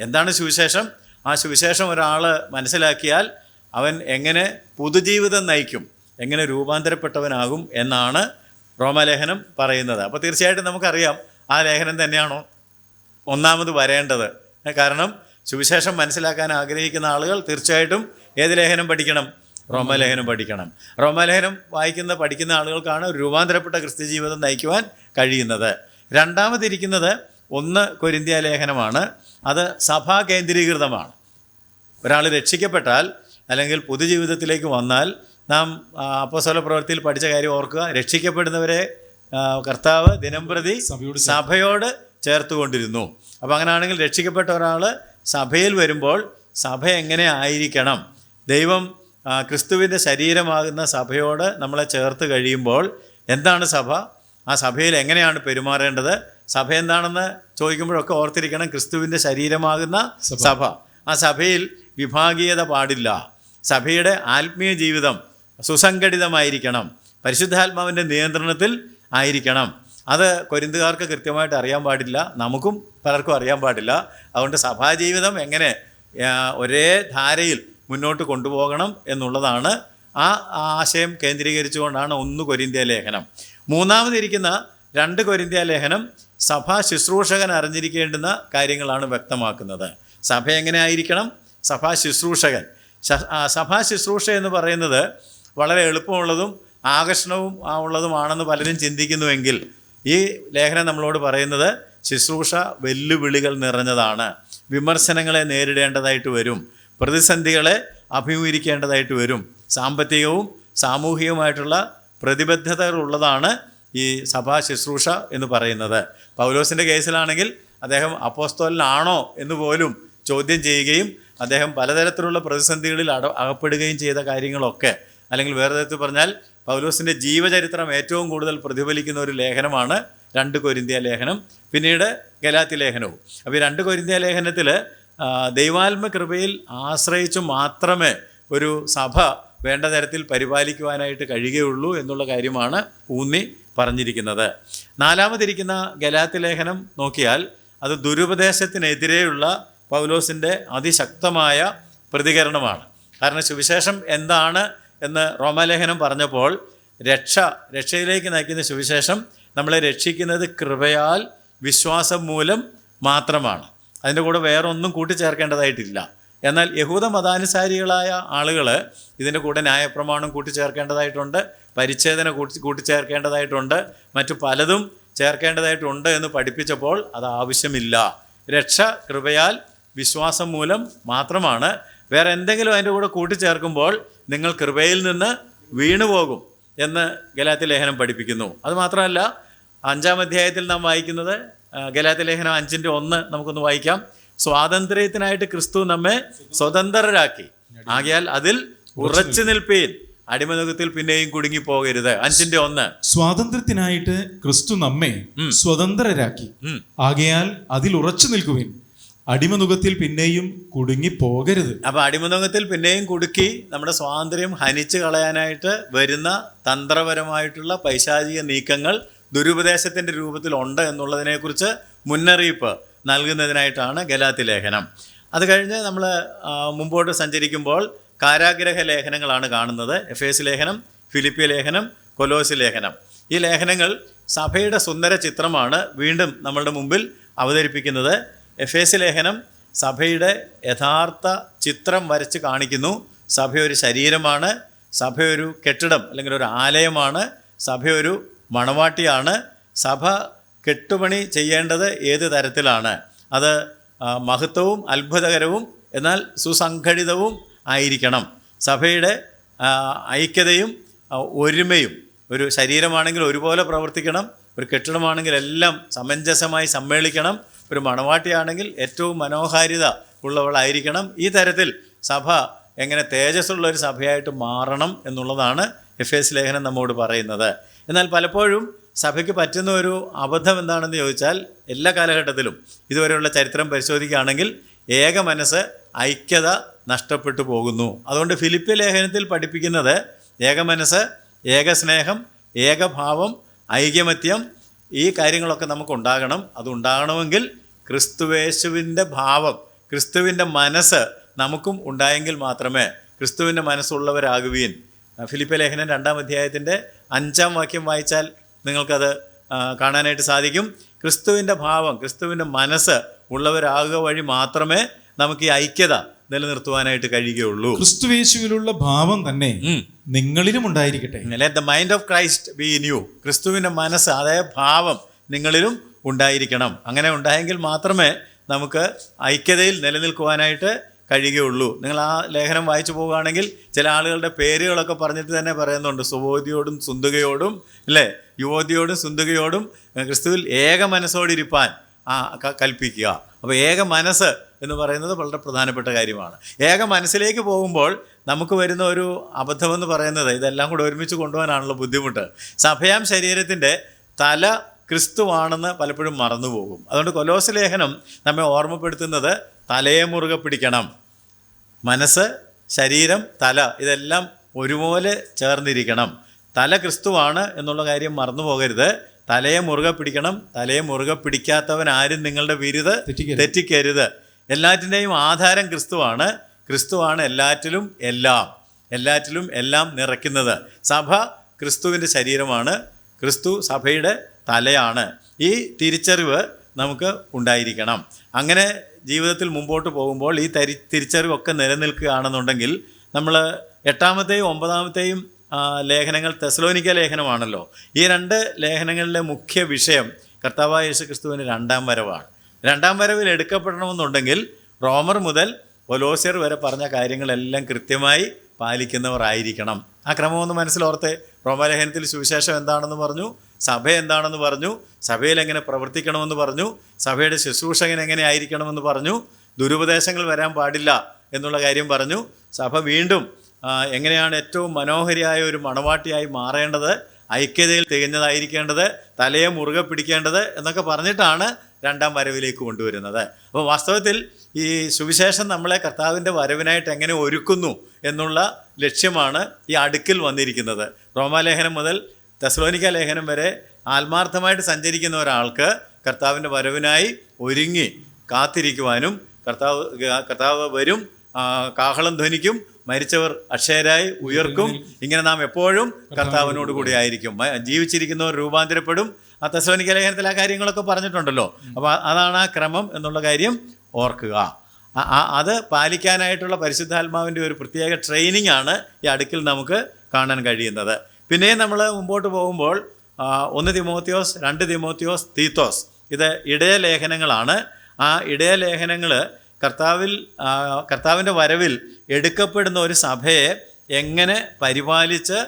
Speaker 1: എന്താണ് സുവിശേഷം? ആ സുവിശേഷം ഒരാൾ മനസ്സിലാക്കിയാൽ അവൻ എങ്ങനെ പുതുജീവിതം നയിക്കും, എങ്ങനെ രൂപാന്തരപ്പെട്ടവനാകും എന്നാണ് റോമാലേഖനം പറയുന്നത്. അപ്പോൾ തീർച്ചയായിട്ടും നമുക്കറിയാം ആ ലേഖനം തന്നെയാണോ ഒന്നാമത് വരേണ്ടത്. കാരണം സുവിശേഷം മനസ്സിലാക്കാൻ ആഗ്രഹിക്കുന്ന ആളുകൾ തീർച്ചയായിട്ടും ഏത് ലേഖനം പഠിക്കണം? റോമാലേഖനം പഠിക്കണം. റോമാലേഖനം പഠിക്കുന്ന ആളുകൾക്കാണ് ഒരു രൂപാന്തരപ്പെട്ട ക്രിസ്ത്യ ജീവിതം നയിക്കുവാൻ കഴിയുന്നത്. രണ്ടാമതിരിക്കുന്നത് 1 കൊരിന്ത്യ ലേഖനമാണ്. അത് സഭാ കേന്ദ്രീകൃതമാണ്. ഒരാൾ രക്ഷിക്കപ്പെട്ടാൽ അല്ലെങ്കിൽ പൊതുജീവിതത്തിലേക്ക് വന്നാൽ നാം അപ്പോസ്തല പ്രവൃത്തിയിൽ പഠിച്ച കാര്യം ഓർക്കുക. രക്ഷിക്കപ്പെടുന്നവരെ കർത്താവ് ദിനംപ്രതി സഭയോട് ചേർത്തുകൊണ്ടിരുന്നു. അപ്പോൾ അങ്ങനെയാണെങ്കിൽ രക്ഷിക്കപ്പെട്ട ഒരാൾ സഭയിൽ വരുമ്പോൾ സഭ എങ്ങനെ ആയിരിക്കണം? ദൈവം ക്രിസ്തുവിൻ്റെ ശരീരമാകുന്ന സഭയോട് നമ്മളെ ചേർത്ത് കഴിയുമ്പോൾ എന്താണ് സഭ? ആ സഭയിൽ എങ്ങനെയാണ് പെരുമാറേണ്ടത്? സഭ എന്താണെന്ന് ചോദിക്കുമ്പോഴൊക്കെ ഓർത്തിരിക്കണം, ക്രിസ്തുവിൻ്റെ ശരീരമാകുന്ന സഭ. ആ സഭയിൽ വിഭാഗീയത പാടില്ല. സഭയുടെ ആത്മീയ ജീവിതം സുസംഘടിതമായിരിക്കണം, പരിശുദ്ധാത്മാവിൻ്റെ നിയന്ത്രണത്തിൽ ആയിരിക്കണം. അത് കൊരിന്തുകാർക്ക് കൃത്യമായിട്ട് അറിയാൻ പാടില്ല, നമുക്കും പലർക്കും അറിയാൻ പാടില്ല. അതുകൊണ്ട് സഭാജീവിതം എങ്ങനെ ഒരേ ധാരയിൽ മുന്നോട്ട് കൊണ്ടുപോകണം എന്നുള്ളതാണ് ആ ആശയം കേന്ദ്രീകരിച്ചുകൊണ്ടാണ് 1 കൊരിന്ത്യ ലേഖനം. മൂന്നാമതിരിക്കുന്ന 2 കൊരിന്ത്യ ലേഖനം സഭാ ശുശ്രൂഷകൻ അറിഞ്ഞിരിക്കേണ്ടുന്ന കാര്യങ്ങളാണ് വ്യക്തമാക്കുന്നത്. സഭ എങ്ങനെ ആയിരിക്കണം? സഭാ ശുശ്രൂഷകൻ. സഭാ ശുശ്രൂഷ എന്ന് പറയുന്നത് വളരെ എളുപ്പമുള്ളതും ആകർഷണവും ഉള്ളതുമാണെന്ന് പലരും ചിന്തിക്കുന്നുവെങ്കിൽ ഈ ലേഖനം നമ്മളോട് പറയുന്നത് ശുശ്രൂഷ വെല്ലുവിളികൾ നിറഞ്ഞതാണ്. വിമർശനങ്ങളെ നേരിടേണ്ടതായിട്ട് വരും, പ്രതിസന്ധികളെ അഭിമുഖീകരിക്കേണ്ടതായിട്ട് വരും, സാമ്പത്തികവും സാമൂഹികവുമായിട്ടുള്ള പ്രതിബദ്ധതകളുള്ളതാണ് ഈ സഭാ ശുശ്രൂഷ എന്ന് പറയുന്നത്. പൗലോസിൻ്റെ കേസിലാണെങ്കിൽ അദ്ദേഹം അപ്പോസ്തലനാണോ എന്ന് പോലും ചോദ്യം ചെയ്യുകയും അദ്ദേഹം പലതരത്തിലുള്ള പ്രതിസന്ധികളിൽ അകപ്പെടുകയും ചെയ്ത കാര്യങ്ങളൊക്കെ, അല്ലെങ്കിൽ വേറെ തരത്തിൽ പറഞ്ഞാൽ പൗലോസിൻ്റെ ജീവചരിത്രം ഏറ്റവും കൂടുതൽ പ്രതിഫലിക്കുന്ന ഒരു ലേഖനമാണ് 2 കൊരിന്ത്യ ലേഖനം, പിന്നീട് ഗലാത്യ ലേഖനവും. അപ്പോൾ ഈ 2 കൊരിന്ത്യ ലേഖനത്തിൽ ദൈവാത്മ കൃപയിൽ ആശ്രയിച്ചു മാത്രമേ ഒരു സഭ വേണ്ട തരത്തിൽ പരിപാലിക്കുവാനായിട്ട് കഴിയുകയുള്ളൂ എന്നുള്ള കാര്യമാണ് ഊന്നി പറഞ്ഞിരിക്കുന്നത്. 4-മതിരിക്കുന്ന ഗലാത്യ ലേഖനം നോക്കിയാൽ അത് ദുരുപദേശത്തിനെതിരെയുള്ള പൗലോസിൻ്റെ അതിശക്തമായ പ്രതികരണമാണ്. കാരണം സുവിശേഷം എന്താണ് എന്ന് റോമാലേഖനം പറഞ്ഞപ്പോൾ രക്ഷയിലേക്ക് നയിക്കുന്ന സുവിശേഷം നമ്മളെ രക്ഷിക്കുന്നത് കൃപയാൽ വിശ്വാസം മൂലം മാത്രമാണ്. അതിൻ്റെ കൂടെ വേറെ ഒന്നും കൂട്ടിച്ചേർക്കേണ്ടതായിട്ടില്ല. എന്നാൽ യഹൂദ മതാനുസാരികളായ ആളുകൾ ഇതിൻ്റെ കൂടെ ന്യായപ്രമാണം കൂട്ടിച്ചേർക്കേണ്ടതായിട്ടുണ്ട്, പരിച്ഛേദന കൂട്ടിച്ചേർക്കേണ്ടതായിട്ടുണ്ട്, മറ്റു പലതും ചേർക്കേണ്ടതായിട്ടുണ്ട് എന്ന് പഠിപ്പിച്ചപ്പോൾ അത് ആവശ്യമില്ല. രക്ഷ കൃപയാൽ വിശ്വാസം മൂലം മാത്രമാണ്. വേറെ എന്തെങ്കിലും അതിൻ്റെ കൂടെ കൂട്ടിച്ചേർക്കുമ്പോൾ നിങ്ങൾ കൃപയിൽ നിന്ന് വീണുപോകും എന്ന് ഗലാത്യ ലേഖനം പഠിപ്പിക്കുന്നു. അതുമാത്രമല്ല, 5-ാം അധ്യായത്തിൽ നാം വായിക്കുന്നത് ഗലാത്യ ലേഖനം 5:1 നമുക്കൊന്ന് വായിക്കാം. സ്വാതന്ത്ര്യത്തിനായിട്ട് ക്രിസ്തു നമ്മെ സ്വതന്ത്രരാക്കി, ആകയാൽ അതിൽ ഉറച്ചു നിൽപ്പീൻ, അടിമനുഖത്തിൽ പിന്നെയും കുടുങ്ങിപ്പോകരുത്. 5:1
Speaker 2: സ്വാതന്ത്ര്യത്തിനായിട്ട് ക്രിസ്തു നമ്മെ സ്വതന്ത്രരാക്കി, ആകയാൽ അതിൽ ഉറച്ചു നിൽക്കുവിൻ, അടിമനുഖത്തിൽ പിന്നെയും കുടുങ്ങി പോകരുത്.
Speaker 1: അപ്പൊ അടിമനുഖത്തിൽ പിന്നെയും കുടുക്കി നമ്മുടെ സ്വാതന്ത്ര്യം ഹനിച്ചു കളയാനായിട്ട് വരുന്ന തന്ത്രപരമായിട്ടുള്ള പൈശാചിക നീക്കങ്ങൾ ദുരുപദേശത്തിന്റെ രൂപത്തിലുണ്ട് എന്നുള്ളതിനെക്കുറിച്ച് മുന്നറിയിപ്പ് നൽകുന്നതിനായിട്ടാണ് ഗലാത്യ ലേഖനം. അത് കഴിഞ്ഞ് നമ്മൾ മുമ്പോട്ട് സഞ്ചരിക്കുമ്പോൾ കാരാഗ്രഹ ലേഖനങ്ങളാണ് കാണുന്നത്. എഫേസ് ലേഖനം, ഫിലിപ്പിയ ലേഖനം, കൊലോസ് ലേഖനം. ഈ ലേഖനങ്ങൾ സഭയുടെ സുന്ദര ചിത്രമാണ് വീണ്ടും നമ്മളുടെ മുമ്പിൽ അവതരിപ്പിക്കുന്നത്. എഫേസ് ലേഖനം സഭയുടെ യഥാർത്ഥ ചിത്രം വരച്ച് കാണിക്കുന്നു. സഭ ഒരു ശരീരമാണ്, സഭ ഒരു കെട്ടിടം അല്ലെങ്കിൽ ഒരു ആലയമാണ്, സഭ ഒരു മണവാട്ടിയാണ്. സഭ കെട്ടുപണി ചെയ്യേണ്ടത് ഏത് തരത്തിലാണ്? അത് മഹത്വവും അത്ഭുതകരവും എന്നാൽ സുസംഘടിതവും ആയിരിക്കണം. സഭയുടെ ഐക്യതയും ഒരുമയും, ഒരു ശരീരമാണെങ്കിൽ ഒരുപോലെ പ്രവർത്തിക്കണം, ഒരു കെട്ടിടമാണെങ്കിൽ എല്ലാം സമഞ്ജസമായി സമ്മേളിക്കണം, ഒരു മണവാട്ടിയാണെങ്കിൽ ഏറ്റവും മനോഹാരിത ഉള്ളവളായിരിക്കണം. ഈ തരത്തിൽ സഭ എങ്ങനെ തേജസ്സുള്ള ഒരു സഭയായിട്ട് മാറണം എന്നുള്ളതാണ് എഫേസ് ലേഖനം നമ്മോട് പറയുന്നത്. എന്നാൽ പലപ്പോഴും സഭയ്ക്ക് പറ്റുന്ന ഒരു അബദ്ധം എന്താണെന്ന് ചോദിച്ചാൽ, എല്ലാ കാലഘട്ടത്തിലും ഇതുവരെയുള്ള ചരിത്രം പരിശോധിക്കുകയാണെങ്കിൽ ഏക മനസ്സ്, ഐക്യത നഷ്ടപ്പെട്ടു പോകുന്നു. അതുകൊണ്ട് ഫിലിപ്പിയ ലേഖനത്തിൽ പഠിപ്പിക്കുന്നത് ഏക മനസ്സ്, ഏക സ്നേഹം, ഏകഭാവം, ഐകമത്യം, ഈ കാര്യങ്ങളൊക്കെ നമുക്കുണ്ടാകണം. അതുണ്ടാകണമെങ്കിൽ ക്രിസ്തുവേശുവിൻ്റെ ഭാവം, ക്രിസ്തുവിൻ്റെ മനസ്സ് നമുക്കും ഉണ്ടായെങ്കിൽ മാത്രമേ ക്രിസ്തുവിൻ്റെ മനസ്സുള്ളവരാകുവീൻ. ഫിലിപ്പിയ ലേഖനം 2-ാം അധ്യായത്തിൻ്റെ 5-ാം വാക്യം വായിച്ചാൽ നിങ്ങൾക്കത് കാണാനായിട്ട് സാധിക്കും. ക്രിസ്തുവിൻ്റെ ഭാവം, ക്രിസ്തുവിൻ്റെ മനസ്സ് ഉള്ളവരാകുക വഴി മാത്രമേ നമുക്ക് ഈ ഐക്യത നിലനിർത്തുവാനായിട്ട് കഴിയുകയുള്ളൂ.
Speaker 2: ക്രിസ്തുവേശുവിലുള്ള ഭാവം തന്നെ നിങ്ങളിലും ഉണ്ടായിരിക്കട്ടെ.
Speaker 1: Let the mind of Christ be in you. ക്രിസ്തുവിൻ്റെ മനസ്സ്, അതായത് ഭാവം നിങ്ങളിലും ഉണ്ടായിരിക്കണം. അങ്ങനെ ഉണ്ടായെങ്കിൽ മാത്രമേ നമുക്ക് ഐക്യതയിൽ നിലനിൽക്കുവാനായിട്ട് കഴിയുകയുള്ളൂ. നിങ്ങൾ ആ ലേഖനം വായിച്ചു പോവുകയാണെങ്കിൽ ചില ആളുകളുടെ പേരുകളൊക്കെ പറഞ്ഞിട്ട് തന്നെ പറയുന്നുണ്ട്. സുബോധിയോടും സുന്ദുകയോടും, അല്ലേ, യുവതിയോടും സുന്ദുകയോടും ക്രിസ്തുവിൽ ഏക മനസ്സോടിരിപ്പാൻ കൽപ്പിക്കുക. അപ്പോൾ ഏക മനസ്സ് എന്ന് പറയുന്നത് വളരെ പ്രധാനപ്പെട്ട കാര്യമാണ്. ഏക മനസ്സിലേക്ക് പോകുമ്പോൾ നമുക്ക് വരുന്ന ഒരു അബദ്ധമെന്ന് പറയുന്നത് ഇതെല്ലാം കൂടെ ഒരുമിച്ച് കൊണ്ടുപോകാനാണല്ലോ ബുദ്ധിമുട്ട്. സഭയാം ശരീരത്തിൻ്റെ തല ക്രിസ്തുവാണെന്ന് പലപ്പോഴും മറന്നുപോകും. അതുകൊണ്ട് കൊലോസ് ലേഖനം നമ്മെ ഓർമ്മപ്പെടുത്തുന്നത് തലയെ മുറുകെ പിടിക്കണം. മനസ്സ്, ശരീരം, തല ഇതെല്ലാം ഒരുപോലെ ചേർന്നിരിക്കണം. തല ക്രിസ്തുവാണ് എന്നുള്ള കാര്യം മറന്നു പോകരുത്. തലയെ മുറുകെ പിടിക്കണം. തലയെ മുറുകെ പിടിക്കാത്തവൻ ആരും നിങ്ങളുടെ വിരുത് തെറ്റിക്കരുത്. എല്ലാറ്റിൻ്റെയും ആധാരം ക്രിസ്തുവാണ്. ക്രിസ്തുവാണ് എല്ലാറ്റിലും എല്ലാം നിറയ്ക്കുന്നത്. സഭ ക്രിസ്തുവിൻ്റെ ശരീരമാണ്. ക്രിസ്തു സഭയുടെ തലയാണ്. ഈ തിരിച്ചറിവ് നമുക്ക് ഉണ്ടായിരിക്കണം. അങ്ങനെ ജീവിതത്തിൽ മുമ്പോട്ട് പോകുമ്പോൾ ഈ തിരിച്ചറിവൊക്കെ നിലനിൽക്കുകയാണെന്നുണ്ടെങ്കിൽ നമ്മൾ 8-ാമത്തെയും 9-ാമത്തെയും ലേഖനങ്ങൾ തെസ്സലോനിക്ക ലേഖനമാണല്ലോ. ഈ 2 ലേഖനങ്ങളിലെ മുഖ്യ വിഷയം കർത്താവായ യേശു ക്രിസ്തുവിൻ്റെ 2-ാം വരവാണ്. 2-ാം വരവിൽ എടുക്കപ്പെടണമെന്നുണ്ടെങ്കിൽ റോമർ മുതൽ കൊലോസ്യർ വരെ പറഞ്ഞ കാര്യങ്ങളെല്ലാം കൃത്യമായി പാലിക്കുന്നവർ ആയിരിക്കണം. ആ ക്രമമൊന്ന് മനസ്സിലോർത്ത് റോമാലേഖനത്തിൽ സുവിശേഷം എന്താണെന്ന് പറഞ്ഞു, സഭ എന്താണെന്ന് പറഞ്ഞു, സഭയിൽ എങ്ങനെ പ്രവർത്തിക്കണമെന്ന് പറഞ്ഞു, സഭയുടെ ശുശ്രൂഷകൻ എങ്ങനെ ആയിരിക്കണമെന്ന് പറഞ്ഞു, ദുരുപദേശങ്ങൾ വരാൻ പാടില്ല എന്നുള്ള കാര്യം പറഞ്ഞു, സഭ വീണ്ടും എങ്ങനെയാണ് ഏറ്റവും മനോഹരിയായ ഒരു മണവാട്ടിയായി മാറേണ്ടത്, ഐക്യതയിൽ തികഞ്ഞതായിരിക്കേണ്ടത്, തലയെ മുറുകെ പിടിക്കേണ്ടത് എന്നൊക്കെ പറഞ്ഞിട്ടാണ് രണ്ടാം വരവിലേക്ക് കൊണ്ടുവരുന്നത്. അപ്പോൾ വാസ്തവത്തിൽ ഈ സുവിശേഷം നമ്മളെ കർത്താവിൻ്റെ വരവിനായിട്ട് എങ്ങനെ ഒരുക്കുന്നു എന്നുള്ള ലക്ഷ്യമാണ് ഈ അടുക്കിൽ വന്നിരിക്കുന്നത്. റോമാലേഖനം മുതൽ തെസ്സലോനിക്ക ലേഖനം വരെ ആത്മാർത്ഥമായിട്ട് സഞ്ചരിക്കുന്ന ഒരാൾക്ക് കർത്താവിൻ്റെ വരവിനായി ഒരുങ്ങി കാത്തിരിക്കുവാനും, കർത്താവ് വരും, കാഹളം ധ്വനിക്കും, മരിച്ചവർ അക്ഷയരായി ഉയർക്കും, ഇങ്ങനെ നാം എപ്പോഴും കർത്താവിനോട് കൂടി ആയിരിക്കും, ജീവിച്ചിരിക്കുന്നവർ രൂപാന്തരപ്പെടും. ആ തെസ്സലോനിക്ക ലേഖനത്തിൽ ആ കാര്യങ്ങളൊക്കെ പറഞ്ഞിട്ടുണ്ടല്ലോ. അപ്പോൾ അതാണ് ആ ക്രമം എന്നുള്ള കാര്യം ഓർക്കുക. അത് പാലിക്കാനായിട്ടുള്ള പരിശുദ്ധാത്മാവിൻ്റെ ഒരു പ്രത്യേക ട്രെയിനിങ് ആണ് ഈ അടുക്കിൽ നമുക്ക് കാണാൻ കഴിയുന്നത്. പിന്നെയും നമ്മൾ മുമ്പോട്ട് പോകുമ്പോൾ 1 തിമോത്തിയോസ്, 2 തിമോത്തിയോസ്, തീത്തോസ്, ഇത് ഇടയ ലേഖനങ്ങളാണ്. ആ ഇടയ ലേഖനങ്ങൾ കർത്താവിൻ്റെ വരവിൽ എടുക്കപ്പെടുന്ന ഒരു സഭയെ എങ്ങനെ പരിപാലിച്ച്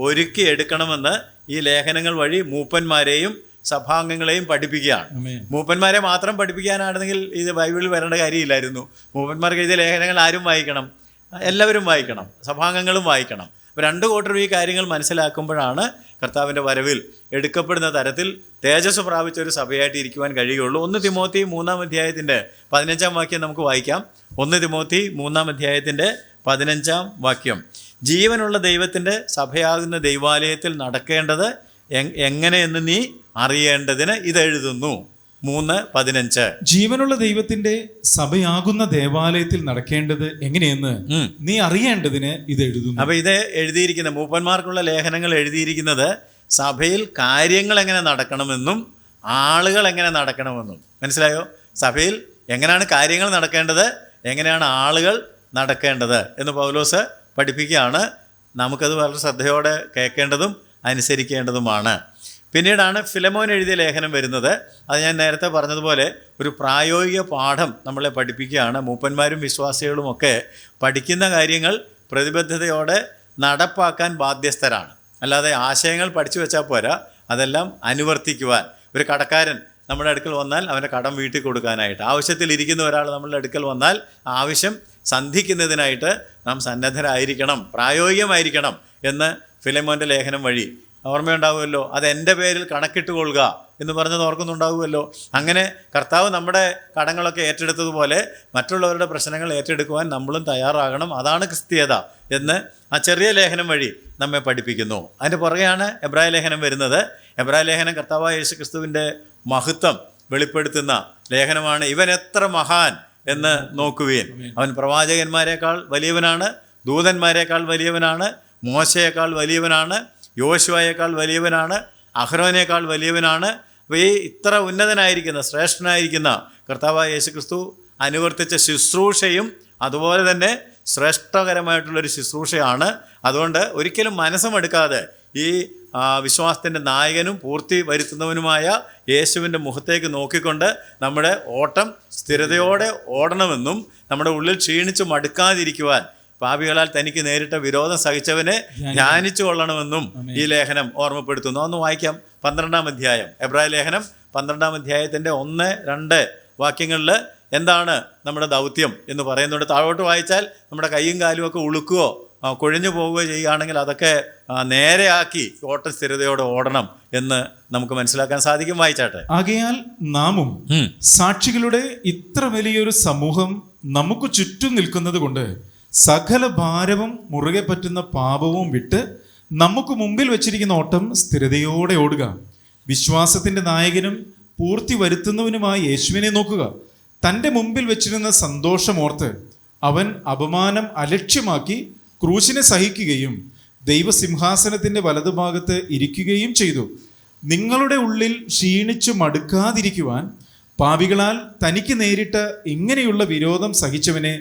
Speaker 1: ഒരുക്കി എടുക്കണമെന്ന് ഈ ലേഖനങ്ങൾ വഴി മൂപ്പന്മാരെയും സഭാംഗങ്ങളെയും പഠിപ്പിക്കുകയാണ്. മൂപ്പന്മാരെ മാത്രം പഠിപ്പിക്കാനാണെങ്കിൽ ഇത് ബൈബിളിൽ വരേണ്ട കാര്യമില്ലായിരുന്നു. മൂപ്പന്മാർക്ക് എഴുതിയ ലേഖനങ്ങൾ ആരും വായിക്കണം? എല്ലാവരും വായിക്കണം, സഭാംഗങ്ങളും വായിക്കണം. അപ്പോൾ 2 കൂട്ടരും ഈ കാര്യങ്ങൾ മനസ്സിലാക്കുമ്പോഴാണ് കർത്താവിൻ്റെ വരവിൽ എടുക്കപ്പെടുന്ന തരത്തിൽ തേജസ് പ്രാപിച്ച ഒരു സഭയായിട്ട് ഇരിക്കുവാൻ കഴിയുകയുള്ളൂ. 1 തിമോത്തി 3-ാം അധ്യായത്തിൻ്റെ 15-ാം വാക്യം നമുക്ക് വായിക്കാം. 1 തിമോത്തി 3-ാം അധ്യായത്തിൻ്റെ 15-ാം വാക്യം: ജീവനുള്ള ദൈവത്തിൻ്റെ സഭയാകുന്ന ദൈവാലയത്തിൽ നടക്കേണ്ടത് എങ്ങനെയെന്ന് നീ അറിയേണ്ടതിന് ഇതെഴുതുന്നു. 3:15.
Speaker 2: ജീവനുള്ള ദൈവത്തിന്റെ സഭയാകുന്ന ദേവാലയത്തിൽ നടക്കേണ്ടത് എങ്ങനെയെന്ന് നീ അറിയേണ്ടതിന് ഇത് എഴുതുന്നു.
Speaker 1: അപ്പൊ ഇത് എഴുതിയിരിക്കുന്ന മൂപ്പന്മാർക്കുള്ള ലേഖനങ്ങൾ എഴുതിയിരിക്കുന്നത് സഭയിൽ കാര്യങ്ങൾ എങ്ങനെ നടക്കണമെന്നും ആളുകൾ എങ്ങനെ നടക്കണമെന്നും. മനസ്സിലായോ? സഭയിൽ എങ്ങനെയാണ് കാര്യങ്ങൾ നടക്കേണ്ടത്, എങ്ങനെയാണ് ആളുകൾ നടക്കേണ്ടത് എന്ന് പൗലോസ് പഠിപ്പിക്കുകയാണ്. നമുക്കത് വളരെ ശ്രദ്ധയോടെ കേൾക്കേണ്ടതും അനുസരിക്കേണ്ടതുമാണ്. പിന്നീടാണ് ഫിലമോൻ എഴുതിയ ലേഖനം വരുന്നത്. അത് ഞാൻ നേരത്തെ പറഞ്ഞതുപോലെ ഒരു പ്രായോഗിക പാഠം നമ്മളെ പഠിപ്പിക്കുകയാണ്. മൂപ്പന്മാരും വിശ്വാസികളുമൊക്കെ പഠിക്കുന്ന കാര്യങ്ങൾ പ്രതിബദ്ധതയോടെ നടപ്പാക്കാൻ ബാധ്യസ്ഥരാണ്. അല്ലാതെ ആശയങ്ങൾ പഠിച്ചു വെച്ചാൽ പോരാ, അതെല്ലാം അനുവർത്തിക്കുവാൻ. ഒരു കടക്കാരൻ നമ്മുടെ അടുക്കൽ വന്നാൽ അവൻ്റെ കടം വീട്ടിൽ കൊടുക്കാനായിട്ട്, ആവശ്യത്തിലിരിക്കുന്ന ഒരാൾ നമ്മളുടെ അടുക്കൽ വന്നാൽ ആവശ്യം സന്ധിക്കുന്നതിനായിട്ട് നാം സന്നദ്ധരായിരിക്കണം, പ്രായോഗികമായിരിക്കണം എന്ന് ഫിലമോൻ്റെ ലേഖനം വഴി ഓർമ്മയുണ്ടാവുമല്ലോ. അത് എൻ്റെ പേരിൽ കണക്കിട്ടുകൊള്ളുക എന്ന് പറഞ്ഞത് ഓർക്കുന്നുണ്ടാവുമല്ലോ. അങ്ങനെ കർത്താവ് നമ്മുടെ കടങ്ങളൊക്കെ ഏറ്റെടുത്തതുപോലെ മറ്റുള്ളവരുടെ പ്രശ്നങ്ങൾ ഏറ്റെടുക്കുവാൻ നമ്മളും തയ്യാറാകണം. അതാണ് ക്രിസ്തീയത എന്ന് ആ ചെറിയ ലേഖനം വഴി നമ്മെ പഠിപ്പിക്കുന്നു. അതിൻ്റെ പുറകെയാണ് എബ്രായ ലേഖനം വരുന്നത്. എബ്രായ ലേഖനം കർത്താവായ യേശു ക്രിസ്തുവിൻ്റെ മഹത്വം വെളിപ്പെടുത്തുന്ന ലേഖനമാണ്. ഇവൻ എത്ര മഹാൻ എന്ന് നോക്കുവീൻ. അവൻ പ്രവാചകന്മാരെക്കാൾ വലിയവനാണ്, ദൂതന്മാരെക്കാൾ വലിയവനാണ്, മോശയേക്കാൾ വലിയവനാണ്, യോശുവയേക്കാൾ വലിയവനാണ്, അഹ്റോനേക്കാൾ വലിയവനാണ്. അപ്പോൾ ഈ ഇത്ര ഉന്നതനായിരിക്കുന്ന ശ്രേഷ്ഠനായിരിക്കുന്ന കർത്താവായ യേശു ക്രിസ്തു അനുവർത്തിച്ച ശുശ്രൂഷയും അതുപോലെ തന്നെ ശ്രേഷ്ഠകരമായിട്ടുള്ളൊരു ശുശ്രൂഷയാണ്. അതുകൊണ്ട് ഒരിക്കലും മനസ്സുമെടുക്കാതെ ഈ വിശ്വാസത്തിൻ്റെ നായകനും പൂർത്തി വരുത്തുന്നവനുമായ യേശുവിൻ്റെ മുഖത്തേക്ക് നോക്കിക്കൊണ്ട് നമ്മുടെ ഓട്ടം സ്ഥിരതയോടെ ഓടണമെന്നും നമ്മുടെ ഉള്ളിൽ ക്ഷീണിച്ച് മടുക്കാതിരിക്കുവാൻ പാപികളാൽ തനിക്ക് നേരിട്ട വിരോധം സഹിച്ചവനെ ധ്യാനിച്ചു കൊള്ളണമെന്നും ഈ ലേഖനം ഓർമ്മപ്പെടുത്തുന്നു. ഒന്ന് വായിക്കാം. 12-ാം അധ്യായം, എബ്രായ ലേഖനം 12-ാം അധ്യായത്തിൻ്റെ 1-2 വാക്യങ്ങളിൽ എന്താണ് നമ്മുടെ ദൗത്യം എന്ന് പറയുന്നുണ്ട്. താഴോട്ട് വായിച്ചാൽ നമ്മുടെ കൈയും കാലും ഒക്കെ ഉളുക്കുകയോ കൊഴിഞ്ഞു പോവുകയോ ചെയ്യുകയാണെങ്കിൽ അതൊക്കെ നേരെയാക്കി ഓട്ട സ്ഥിരതയോടെ ഓടണം എന്ന് നമുക്ക് മനസ്സിലാക്കാൻ സാധിക്കും. വായിച്ചാട്ടെ.
Speaker 2: ആകയാൽ നാമും സാക്ഷികളുടെ ഇത്ര വലിയൊരു സമൂഹം നമുക്ക് ചുറ്റും നിൽക്കുന്നത് കൊണ്ട് സകല ഭാരവും മുറുകെ പറ്റുന്ന പാപവും വിട്ട് നമുക്ക് മുമ്പിൽ വെച്ചിരിക്കുന്ന ഓട്ടം സ്ഥിരതയോടെ ഓടുക. വിശ്വാസത്തിന്റെ നായകനും പൂർത്തി വരുത്തുന്നവനുമായ യേശുവിനെ നോക്കുക. തൻ്റെ മുമ്പിൽ വെച്ചിരുന്ന സന്തോഷമോർത്ത് അവൻ അപമാനം അലക്ഷ്യമാക്കി ക്രൂശിനെ സഹിക്കുകയും ദൈവസിംഹാസനത്തിന്റെ വലതുഭാഗത്ത് ഇരിക്കുകയും ചെയ്തു. നിങ്ങളുടെ ഉള്ളിൽ ക്ഷീണിച്ചു മടുക്കാതിരിക്കുവാൻ പാപികളാൽ തനിക്ക് നേരിട്ട ഇങ്ങനെയുള്ള വിരോധം സഹിച്ചവനെ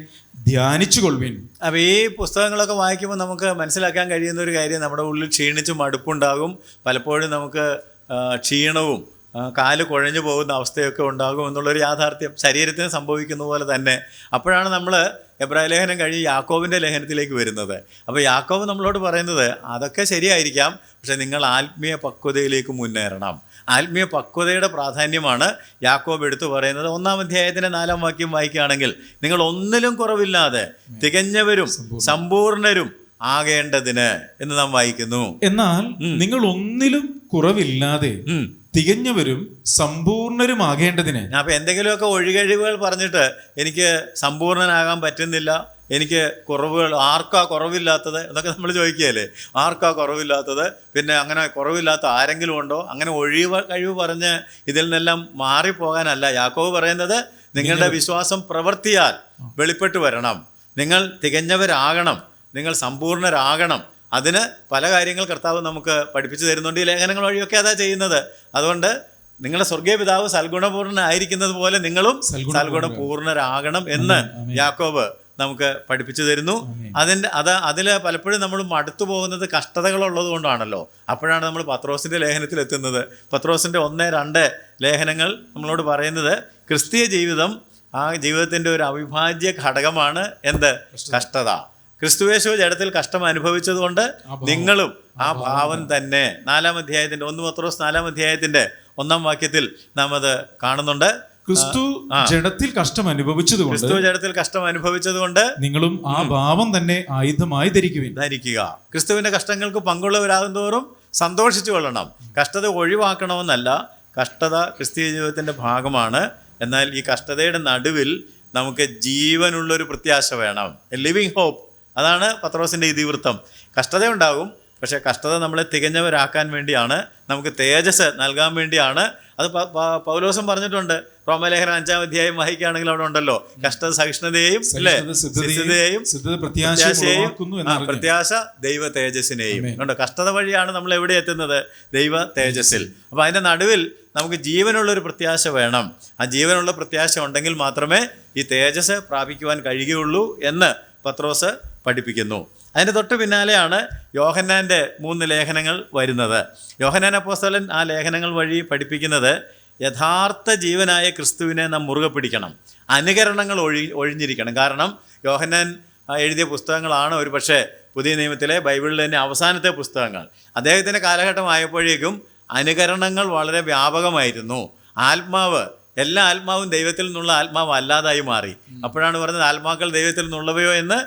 Speaker 2: ധ്യാനിച്ചു കൊള്ളുവിൻ.
Speaker 1: അപ്പോൾ ഈ പുസ്തകങ്ങളൊക്കെ വായിക്കുമ്പോൾ നമുക്ക് മനസ്സിലാക്കാൻ കഴിയുന്ന ഒരു കാര്യം, നമ്മുടെ ഉള്ളിൽ ക്ഷീണിച്ച് മടുപ്പുണ്ടാകും. പലപ്പോഴും നമുക്ക് ക്ഷീണവും കാല് കുഴഞ്ഞു പോകുന്ന അവസ്ഥയൊക്കെ ഉണ്ടാകും എന്നുള്ളൊരു യാഥാർത്ഥ്യം ശരീരത്തിന് സംഭവിക്കുന്ന പോലെ തന്നെ. അപ്പോഴാണ് നമ്മൾ എബ്രായ ലേഖനം കഴിഞ്ഞ് യാക്കോബിൻ്റെ ലേഖനത്തിലേക്ക് വരുന്നത്. അപ്പോൾ യാക്കോബ് നമ്മളോട് പറയുന്നത് അതൊക്കെ ശരിയായിരിക്കാം, പക്ഷേ നിങ്ങൾ ആത്മീയ പക്വതയിലേക്ക് മുന്നേറണം. ആത്മീയ പക്വതയുടെ പ്രാധാന്യമാണ് യാക്കോബ് എടുത്തു പറയുന്നത്. 1-ാം അധ്യായത്തിൻ്റെ 4-ാം വാക്യം വായിക്കുകയാണെങ്കിൽ, നിങ്ങൾ ഒന്നിലും കുറവില്ലാതെ തികഞ്ഞവരും സമ്പൂർണരും ആകേണ്ടതിന് എന്ന് നാം വായിക്കുന്നു.
Speaker 2: എന്നാൽ നിങ്ങൾ ഒന്നിലും കുറവില്ലാതെ തികഞ്ഞവരും സമ്പൂർണരുമാകേണ്ടതിന്.
Speaker 1: അപ്പൊ എന്തെങ്കിലുമൊക്കെ ഒഴികഴിവുകൾ പറഞ്ഞിട്ട് എനിക്ക് സമ്പൂർണനാകാൻ പറ്റുന്നില്ല, എനിക്ക് കുറവുകൾ, ആർക്കാ കുറവില്ലാത്തത് എന്നൊക്കെ നമ്മൾ ചോദിക്കുകയല്ലേ. ആർക്കാ കുറവില്ലാത്തത്, പിന്നെ അങ്ങനെ കുറവില്ലാത്ത ആരെങ്കിലും ഉണ്ടോ? അങ്ങനെ കഴിവ് പറഞ്ഞ് ഇതിൽ നിന്നെല്ലാം മാറിപ്പോകാനല്ല യാക്കോബ് പറയുന്നത്. നിങ്ങളുടെ വിശ്വാസം പ്രവൃത്തിയാൽ വെളിപ്പെട്ട് വരണം. നിങ്ങൾ തികഞ്ഞവരാകണം, നിങ്ങൾ സമ്പൂർണരാകണം. അതിന് പല കാര്യങ്ങൾ കർത്താവ് നമുക്ക് പഠിപ്പിച്ചു തരുന്നുണ്ട്. ഈ ലേഖനങ്ങൾ വഴിയൊക്കെ അതാ ചെയ്യുന്നത്. അതുകൊണ്ട് നിങ്ങളുടെ സ്വർഗീയ പിതാവ് സൽഗുണപൂർണ്ണനായിരിക്കുന്നത് പോലെ നിങ്ങളും സൽഗുണപൂർണ്ണരാകണം എന്ന് യാക്കോബ് നമുക്ക് പഠിപ്പിച്ചു തരുന്നു. അതിൽ പലപ്പോഴും നമ്മൾ മടുത്തു പോകുന്നത് കഷ്ടതകളുള്ളത് കൊണ്ടാണല്ലോ. അപ്പോഴാണ് നമ്മൾ പത്രോസിൻ്റെ ലേഖനത്തിൽ എത്തുന്നത്. പത്രോസിൻ്റെ 1-2 ലേഖനങ്ങൾ നമ്മളോട് പറയുന്നത് ക്രിസ്തീയ ജീവിതം, ആ ജീവിതത്തിൻ്റെ ഒരു അവിഭാജ്യ ഘടകമാണ് എന്ത്? കഷ്ടത. ക്രിസ്തുയേശു ജഡത്തിൽ കഷ്ടം അനുഭവിച്ചതുകൊണ്ട് നിങ്ങളും ആ ഭാവം തന്നെ 4-ാം അധ്യായത്തിൻ്റെ 1 പത്രോസ് 4-ാം അധ്യായത്തിൻ്റെ 1-ാം വാക്യത്തിൽ നാം അത് കാണുന്നുണ്ട്.
Speaker 2: ക്രിസ്തു ജഡത്തിൽ കഷ്ടം അനുഭവിച്ചതുകൊണ്ട്
Speaker 1: നിങ്ങളും
Speaker 2: ആ ഭാവം തന്നെ ആയുധമായി
Speaker 1: ധരിക്കുക. ക്രിസ്തുവിന്റെ കഷ്ടങ്ങൾക്ക് പങ്കുള്ളവരാകും തോറും സന്തോഷിച്ചു കൊള്ളണം. കഷ്ടത ഒഴിവാക്കണമെന്നല്ല, കഷ്ടത ക്രിസ്തീയ ജീവിതത്തിന്റെ ഭാഗമാണ്. എന്നാൽ ഈ കഷ്ടതയുടെ നടുവിൽ നമുക്ക് ജീവനുള്ളൊരു പ്രത്യാശ വേണം, എ ലിവിങ് ഹോപ്പ്. അതാണ് പത്രോസിന്റെ ഇതിവൃത്തം. കഷ്ടത ഉണ്ടാകും, പക്ഷേ കഷ്ടത നമ്മളെ തികഞ്ഞവരാക്കാൻ വേണ്ടിയാണ്, നമുക്ക് തേജസ് നൽകാൻ വേണ്ടിയാണ്. അത് പൗലോസും പറഞ്ഞിട്ടുണ്ട്. റോമലേഖനം 5-ാം അധ്യായം വായിക്കുകയാണെങ്കിൽ അവിടെ ഉണ്ടല്ലോ, കഷ്ടത സഹിഷ്ണുതയെയും പ്രത്യാശ ദൈവ തേജസ്സിനെയും ഉണ്ട്. കഷ്ടത വഴിയാണ് നമ്മൾ എവിടെ എത്തുന്നത്? ദൈവ തേജസ്സിൽ. അപ്പൊ അതിന്റെ നടുവിൽ നമുക്ക് ജീവനുള്ളൊരു പ്രത്യാശ വേണം. ആ ജീവനുള്ള പ്രത്യാശ ഉണ്ടെങ്കിൽ മാത്രമേ ഈ തേജസ് പ്രാപിക്കുവാൻ കഴിയുകയുള്ളൂ എന്ന് പത്രോസ് പഠിപ്പിക്കുന്നു. അതിൻ്റെ തൊട്ട് പിന്നാലെയാണ് യോഹന്നാൻ്റെ 3 ലേഖനങ്ങൾ വരുന്നത്. യോഹന്നാൻ അപ്പോസ്തലൻ ആ ലേഖനങ്ങൾ വഴി പഠിപ്പിക്കുന്നത് യഥാർത്ഥ ജീവനായ ക്രിസ്തുവിനെ നാം മുറുകെ പിടിക്കണം, അനുകരണങ്ങൾ ഒഴിഞ്ഞിരിക്കണം. കാരണം യോഹന്നാൻ എഴുതിയ പുസ്തകങ്ങളാണ് ഒരു പക്ഷേ പുതിയ നിയമത്തിലെ ബൈബിളിലെ തന്നെ അവസാനത്തെ പുസ്തകങ്ങൾ. അദ്ദേഹത്തിൻ്റെ കാലഘട്ടമായപ്പോഴേക്കും അനുകരണങ്ങൾ വളരെ വ്യാപകമായിരുന്നു. എല്ലാ ആത്മാവും ദൈവത്തിൽ നിന്നുള്ള ആത്മാവ് അല്ലാതായി മാറി. അപ്പോഴാണ് പറഞ്ഞത് ആത്മാക്കൾ ദൈവത്തിൽ നിന്നുള്ളവയോ എന്ന്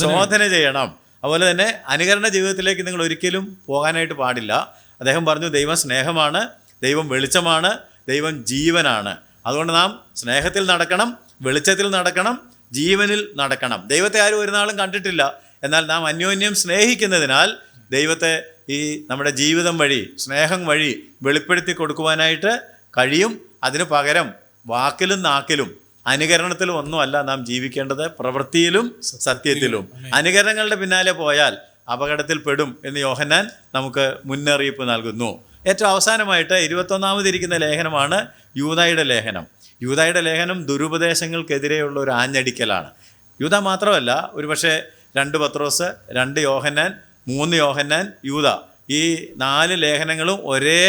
Speaker 1: ശോധന ചെയ്യണം. അതുപോലെ തന്നെ അനുകരണ ജീവിതത്തിലേക്ക് നിങ്ങൾ ഒരിക്കലും പോകാനായിട്ട് പാടില്ല. അദ്ദേഹം പറഞ്ഞു, ദൈവം സ്നേഹമാണ്, ദൈവം വെളിച്ചമാണ്, ദൈവം ജീവനാണ്. അതുകൊണ്ട് നാം സ്നേഹത്തിൽ നടക്കണം, വെളിച്ചത്തിൽ നടക്കണം, ജീവനിൽ നടക്കണം. ദൈവത്തെ ആരും ഒരു നാളും കണ്ടിട്ടില്ല. എന്നാൽ നാം അന്യോന്യം സ്നേഹിക്കുന്നതിനാൽ ദൈവത്തെ ഈ നമ്മുടെ ജീവിതം വഴി, സ്നേഹം വഴി വെളിപ്പെടുത്തി കൊടുക്കുവാനായിട്ട് കഴിയും. അതിന് പകരം വാക്കിലും നാക്കിലും അനുകരണത്തിലും ഒന്നുമല്ല നാം ജീവിക്കേണ്ടത്, പ്രവൃത്തിയിലും സത്യത്തിലും. അനുകരണങ്ങളുടെ പിന്നാലെ പോയാൽ അപകടത്തിൽ പെടും എന്ന് യോഹന്നാൻ നമുക്ക് മുന്നറിയിപ്പ് നൽകുന്നു. ഏറ്റവും അവസാനമായിട്ട് 21-ാമതിരിക്കുന്ന ലേഖനമാണ് യൂദായുടെ ലേഖനം. യൂദായുടെ ലേഖനം ദുരുപദേശങ്ങൾക്കെതിരെയുള്ള ഒരു ആഞ്ഞടിക്കലാണ്. യൂദ മാത്രമല്ല, ഒരുപക്ഷെ 2 പത്രോസ്, 2 യോഹന്നാൻ, 3 യോഹന്നാൻ, യൂദ, ഈ 4 ലേഖനങ്ങളും ഒരേ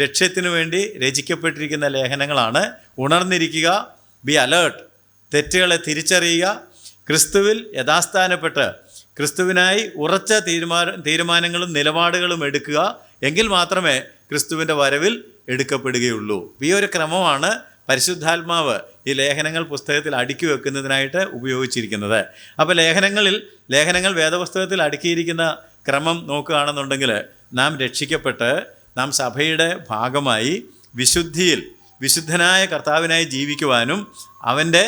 Speaker 1: ലക്ഷ്യത്തിനു വേണ്ടി രചിക്കപ്പെട്ടിരിക്കുന്ന ലേഖനങ്ങളാണ്. ഉണർന്നിരിക്കുക, ബി അലേർട്ട്, തെറ്റുകളെ തിരിച്ചറിയുക, ക്രിസ്തുവിൽ യഥാസ്ഥാനപ്പെട്ട് ക്രിസ്തുവിനായി ഉറച്ച തീരുമാനങ്ങളും നിലപാടുകളും എടുക്കുക. എങ്കിൽ മാത്രമേ ക്രിസ്തുവിൻ്റെ വരവിൽ എടുക്കപ്പെടുകയുള്ളൂ. ഈ ഒരു ക്രമമാണ് പരിശുദ്ധാത്മാവ് ഈ പുസ്തകത്തിൽ അടുക്കി വെക്കുന്നതിനായിട്ട് ഉപയോഗിച്ചിരിക്കുന്നത്. അപ്പോൾ ലേഖനങ്ങൾ വേദപുസ്തകത്തിൽ അടുക്കിയിരിക്കുന്ന ക്രമം നോക്കുകയാണെന്നുണ്ടെങ്കിൽ നാം രക്ഷിക്കപ്പെട്ട് നാം സഭയുടെ ഭാഗമായി വിശുദ്ധനായ കർത്താവിനായി ജീവിക്കുവാനും അവൻ്റെ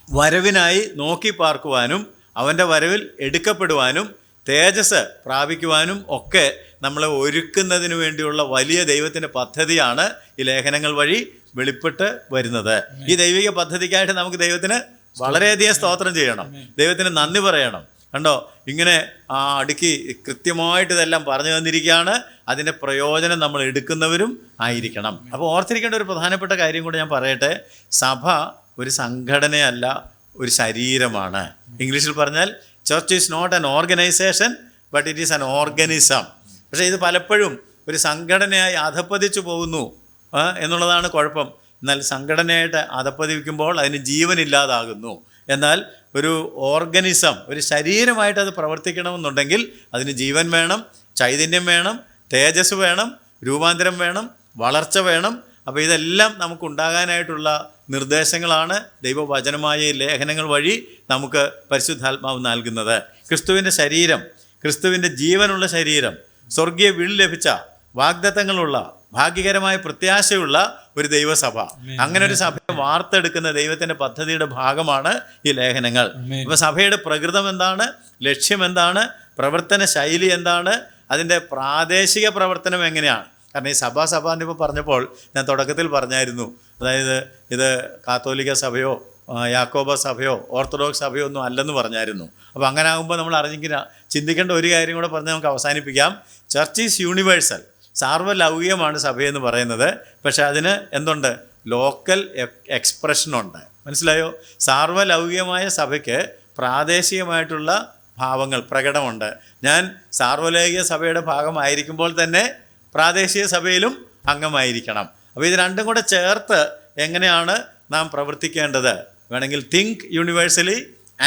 Speaker 1: വരവിനായി നോക്കി പാർക്കുവാനും അവൻ്റെ വരവിൽ എടുക്കപ്പെടുവാനും തേജസ് പ്രാപിക്കുവാനും ഒക്കെ നമ്മളെ ഒരുക്കുന്നതിന് വേണ്ടിയുള്ള വലിയ ദൈവത്തിൻ്റെ പദ്ധതിയാണ് ഈ ലേഖനങ്ങൾ വഴി വെളിപ്പെട്ട് വരുന്നത്. ഈ ദൈവിക പദ്ധതിക്കായിട്ട് നമുക്ക് ദൈവത്തിന് വളരെയധികം സ്തോത്രം ചെയ്യണം, ദൈവത്തിന് നന്ദി പറയണം. കണ്ടോ, ഇങ്ങനെ അടുക്കി കൃത്യമായിട്ട് ഇതെല്ലാം പറഞ്ഞു തന്നിരിക്കുകയാണ്. അതിൻ്റെ പ്രയോജനം നമ്മൾ എടുക്കുന്നവരും ആയിരിക്കണം. അപ്പോൾ ഓർത്തിരിക്കേണ്ട ഒരു പ്രധാനപ്പെട്ട കാര്യം കൂടി ഞാൻ പറയട്ടെ. സഭ ഒരു സംഘടനയല്ല, ഒരു ശരീരമാണ്. ഇംഗ്ലീഷിൽ പറഞ്ഞാൽ church is not an organisation but it is an organism. പക്ഷേ ഇത് പലപ്പോഴും ഒരു സംഘടനയായി അധപ്പതിച്ചു പോകുന്നു എന്നുള്ളതാണ് കുഴപ്പം. എന്നാൽ സംഘടനയായിട്ട് അധപ്പതിക്കുമ്പോൾ അതിന് ജീവനില്ലാതാകുന്നു. എന്നാൽ ഒരു ഓർഗനിസം, ഒരു ശരീരമായിട്ട് അത് പ്രവർത്തിക്കണമെന്നുണ്ടെങ്കിൽ അതിന് ജീവൻ വേണം, ചൈതന്യം വേണം, തേജസ് വേണം, രൂപാന്തരം വേണം, വളർച്ച വേണം. അപ്പോൾ ഇതെല്ലാം നമുക്കുണ്ടാകാനായിട്ടുള്ള നിർദ്ദേശങ്ങളാണ് ദൈവവചനമായ ഈ ലേഖനങ്ങൾ വഴി നമുക്ക് പരിശുദ്ധാത്മാവ് നൽകുന്നത്. ക്രിസ്തുവിൻ്റെ ശരീരം, ക്രിസ്തുവിൻ്റെ ജീവനുള്ള ശരീരം, സ്വർഗീയ വീട് ലഭിച്ച, വാഗ്ദത്തങ്ങളുള്ള, ഭാഗ്യകരമായ പ്രത്യാശയുള്ള ഒരു ദൈവസഭ, അങ്ങനെ ഒരു സഭയെ വാർത്തെടുക്കുന്ന ദൈവത്തിൻ്റെ പദ്ധതിയുടെ ഭാഗമാണ് ഈ ലേഖനങ്ങൾ. അപ്പോൾ സഭയുടെ പ്രകൃതം എന്താണ്, ലക്ഷ്യം എന്താണ്, പ്രവർത്തന ശൈലി എന്താണ്, അതിൻ്റെ പ്രാദേശിക പ്രവർത്തനം എങ്ങനെയാണ്. കാരണം ഈ സഭ എന്നിപ്പോൾ പറഞ്ഞപ്പോൾ ഞാൻ തുടക്കത്തിൽ പറഞ്ഞായിരുന്നു, അതായത് ഇത് കാത്തോലിക്ക സഭയോ യാക്കോബ സഭയോ ഓർത്തഡോക്സ് സഭയോ ഒന്നും അല്ലെന്ന് പറഞ്ഞായിരുന്നു. അപ്പോൾ അങ്ങനെ ആകുമ്പോൾ നമ്മൾ ചിന്തിക്കേണ്ട ഒരു കാര്യം കൂടെ പറഞ്ഞ് നമുക്ക് അവസാനിപ്പിക്കാം. ചർച്ച് ഈസ് യൂണിവേഴ്സൽ, സാർവലൗകികമാണ് സഭയെന്ന് പറയുന്നത്. പക്ഷെ അതിന് എന്തുണ്ട്, ലോക്കൽ എക്സ്പ്രഷനുണ്ട്. മനസ്സിലായോ? സാർവലൗകികമായ സഭയ്ക്ക് പ്രാദേശികമായിട്ടുള്ള ഭാവങ്ങൾ, പ്രകടമുണ്ട്. ഞാൻ സാർവലൗകിക സഭയുടെ ഭാഗമായിരിക്കുമ്പോൾ തന്നെ പ്രാദേശിക സഭയിലും അംഗമായിരിക്കണം. അപ്പോൾ ഇത് രണ്ടും കൂടെ ചേർത്ത് എങ്ങനെയാണ് നാം പ്രവർത്തിക്കേണ്ടത്? വേണമെങ്കിൽ തിങ്ക് യൂണിവേഴ്സലി,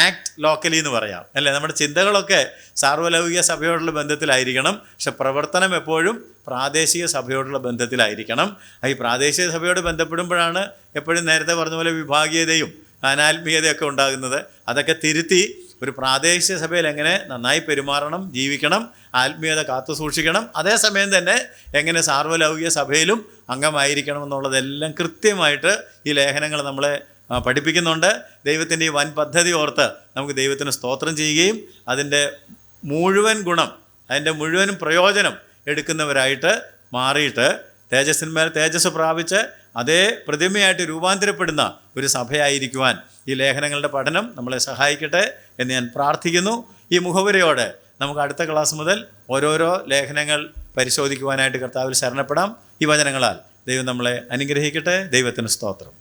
Speaker 1: ആക്ട് ലോക്കലി എന്ന് പറയാം, അല്ലേ? നമ്മുടെ ചിന്തകളൊക്കെ സാർവലൗകിക സഭയോടുള്ള ബന്ധത്തിലായിരിക്കണം, പക്ഷെ പ്രവർത്തനം എപ്പോഴും പ്രാദേശിക സഭയോടുള്ള ബന്ധത്തിലായിരിക്കണം. ഈ പ്രാദേശിക സഭയോട് ബന്ധപ്പെടുമ്പോഴാണ് എപ്പോഴും നേരത്തെ പറഞ്ഞ പോലെ വിഭാഗീയതയും അനാത്മീയതയൊക്കെ ഉണ്ടാകുന്നത്. അതൊക്കെ തിരുത്തി ഒരു പ്രാദേശിക സഭയിൽ എങ്ങനെ നന്നായി പെരുമാറണം, ജീവിക്കണം, ആത്മീയത കാത്തു സൂക്ഷിക്കണം, അതേസമയം തന്നെ എങ്ങനെ സാർവലൗകിക സഭയിലും അംഗമായിരിക്കണം എന്നുള്ളതെല്ലാം കൃത്യമായിട്ട് ഈ ലേഖനങ്ങൾ നമ്മളെ പഠിപ്പിക്കുന്നുണ്ട്. ദൈവത്തിൻ്റെ ഈ വൻ പദ്ധതി ഓർത്ത് നമുക്ക് ദൈവത്തിന് സ്തോത്രം ചെയ്യുകയും അതിൻ്റെ മുഴുവൻ ഗുണം, അതിൻ്റെ മുഴുവൻ പ്രയോജനം എടുക്കുന്നവരായിട്ട് മാറിയിട്ട് തേജസ്സിന്മേൽ തേജസ് പ്രാപിച്ച് അതേ പ്രതിമയായിട്ട് രൂപാന്തരപ്പെടുന്ന ഒരു സഭയായിരിക്കുവാൻ ഈ ലേഖനങ്ങളുടെ പഠനം നമ്മളെ സഹായിക്കട്ടെ എന്ന് ഞാൻ പ്രാർത്ഥിക്കുന്നു. ഈ മുഖവുരയോടെ നമുക്ക് അടുത്ത ക്ലാസ് മുതൽ ഓരോരോ ലേഖനങ്ങൾ പരിശോധിക്കുവാനായിട്ട് കർത്താവിൽ ശരണപ്പെടാം. ഈ വചനങ്ങളാൽ ദൈവം നമ്മളെ അനുഗ്രഹിക്കട്ടെ. ദൈവത്തിന് സ്തോത്രം.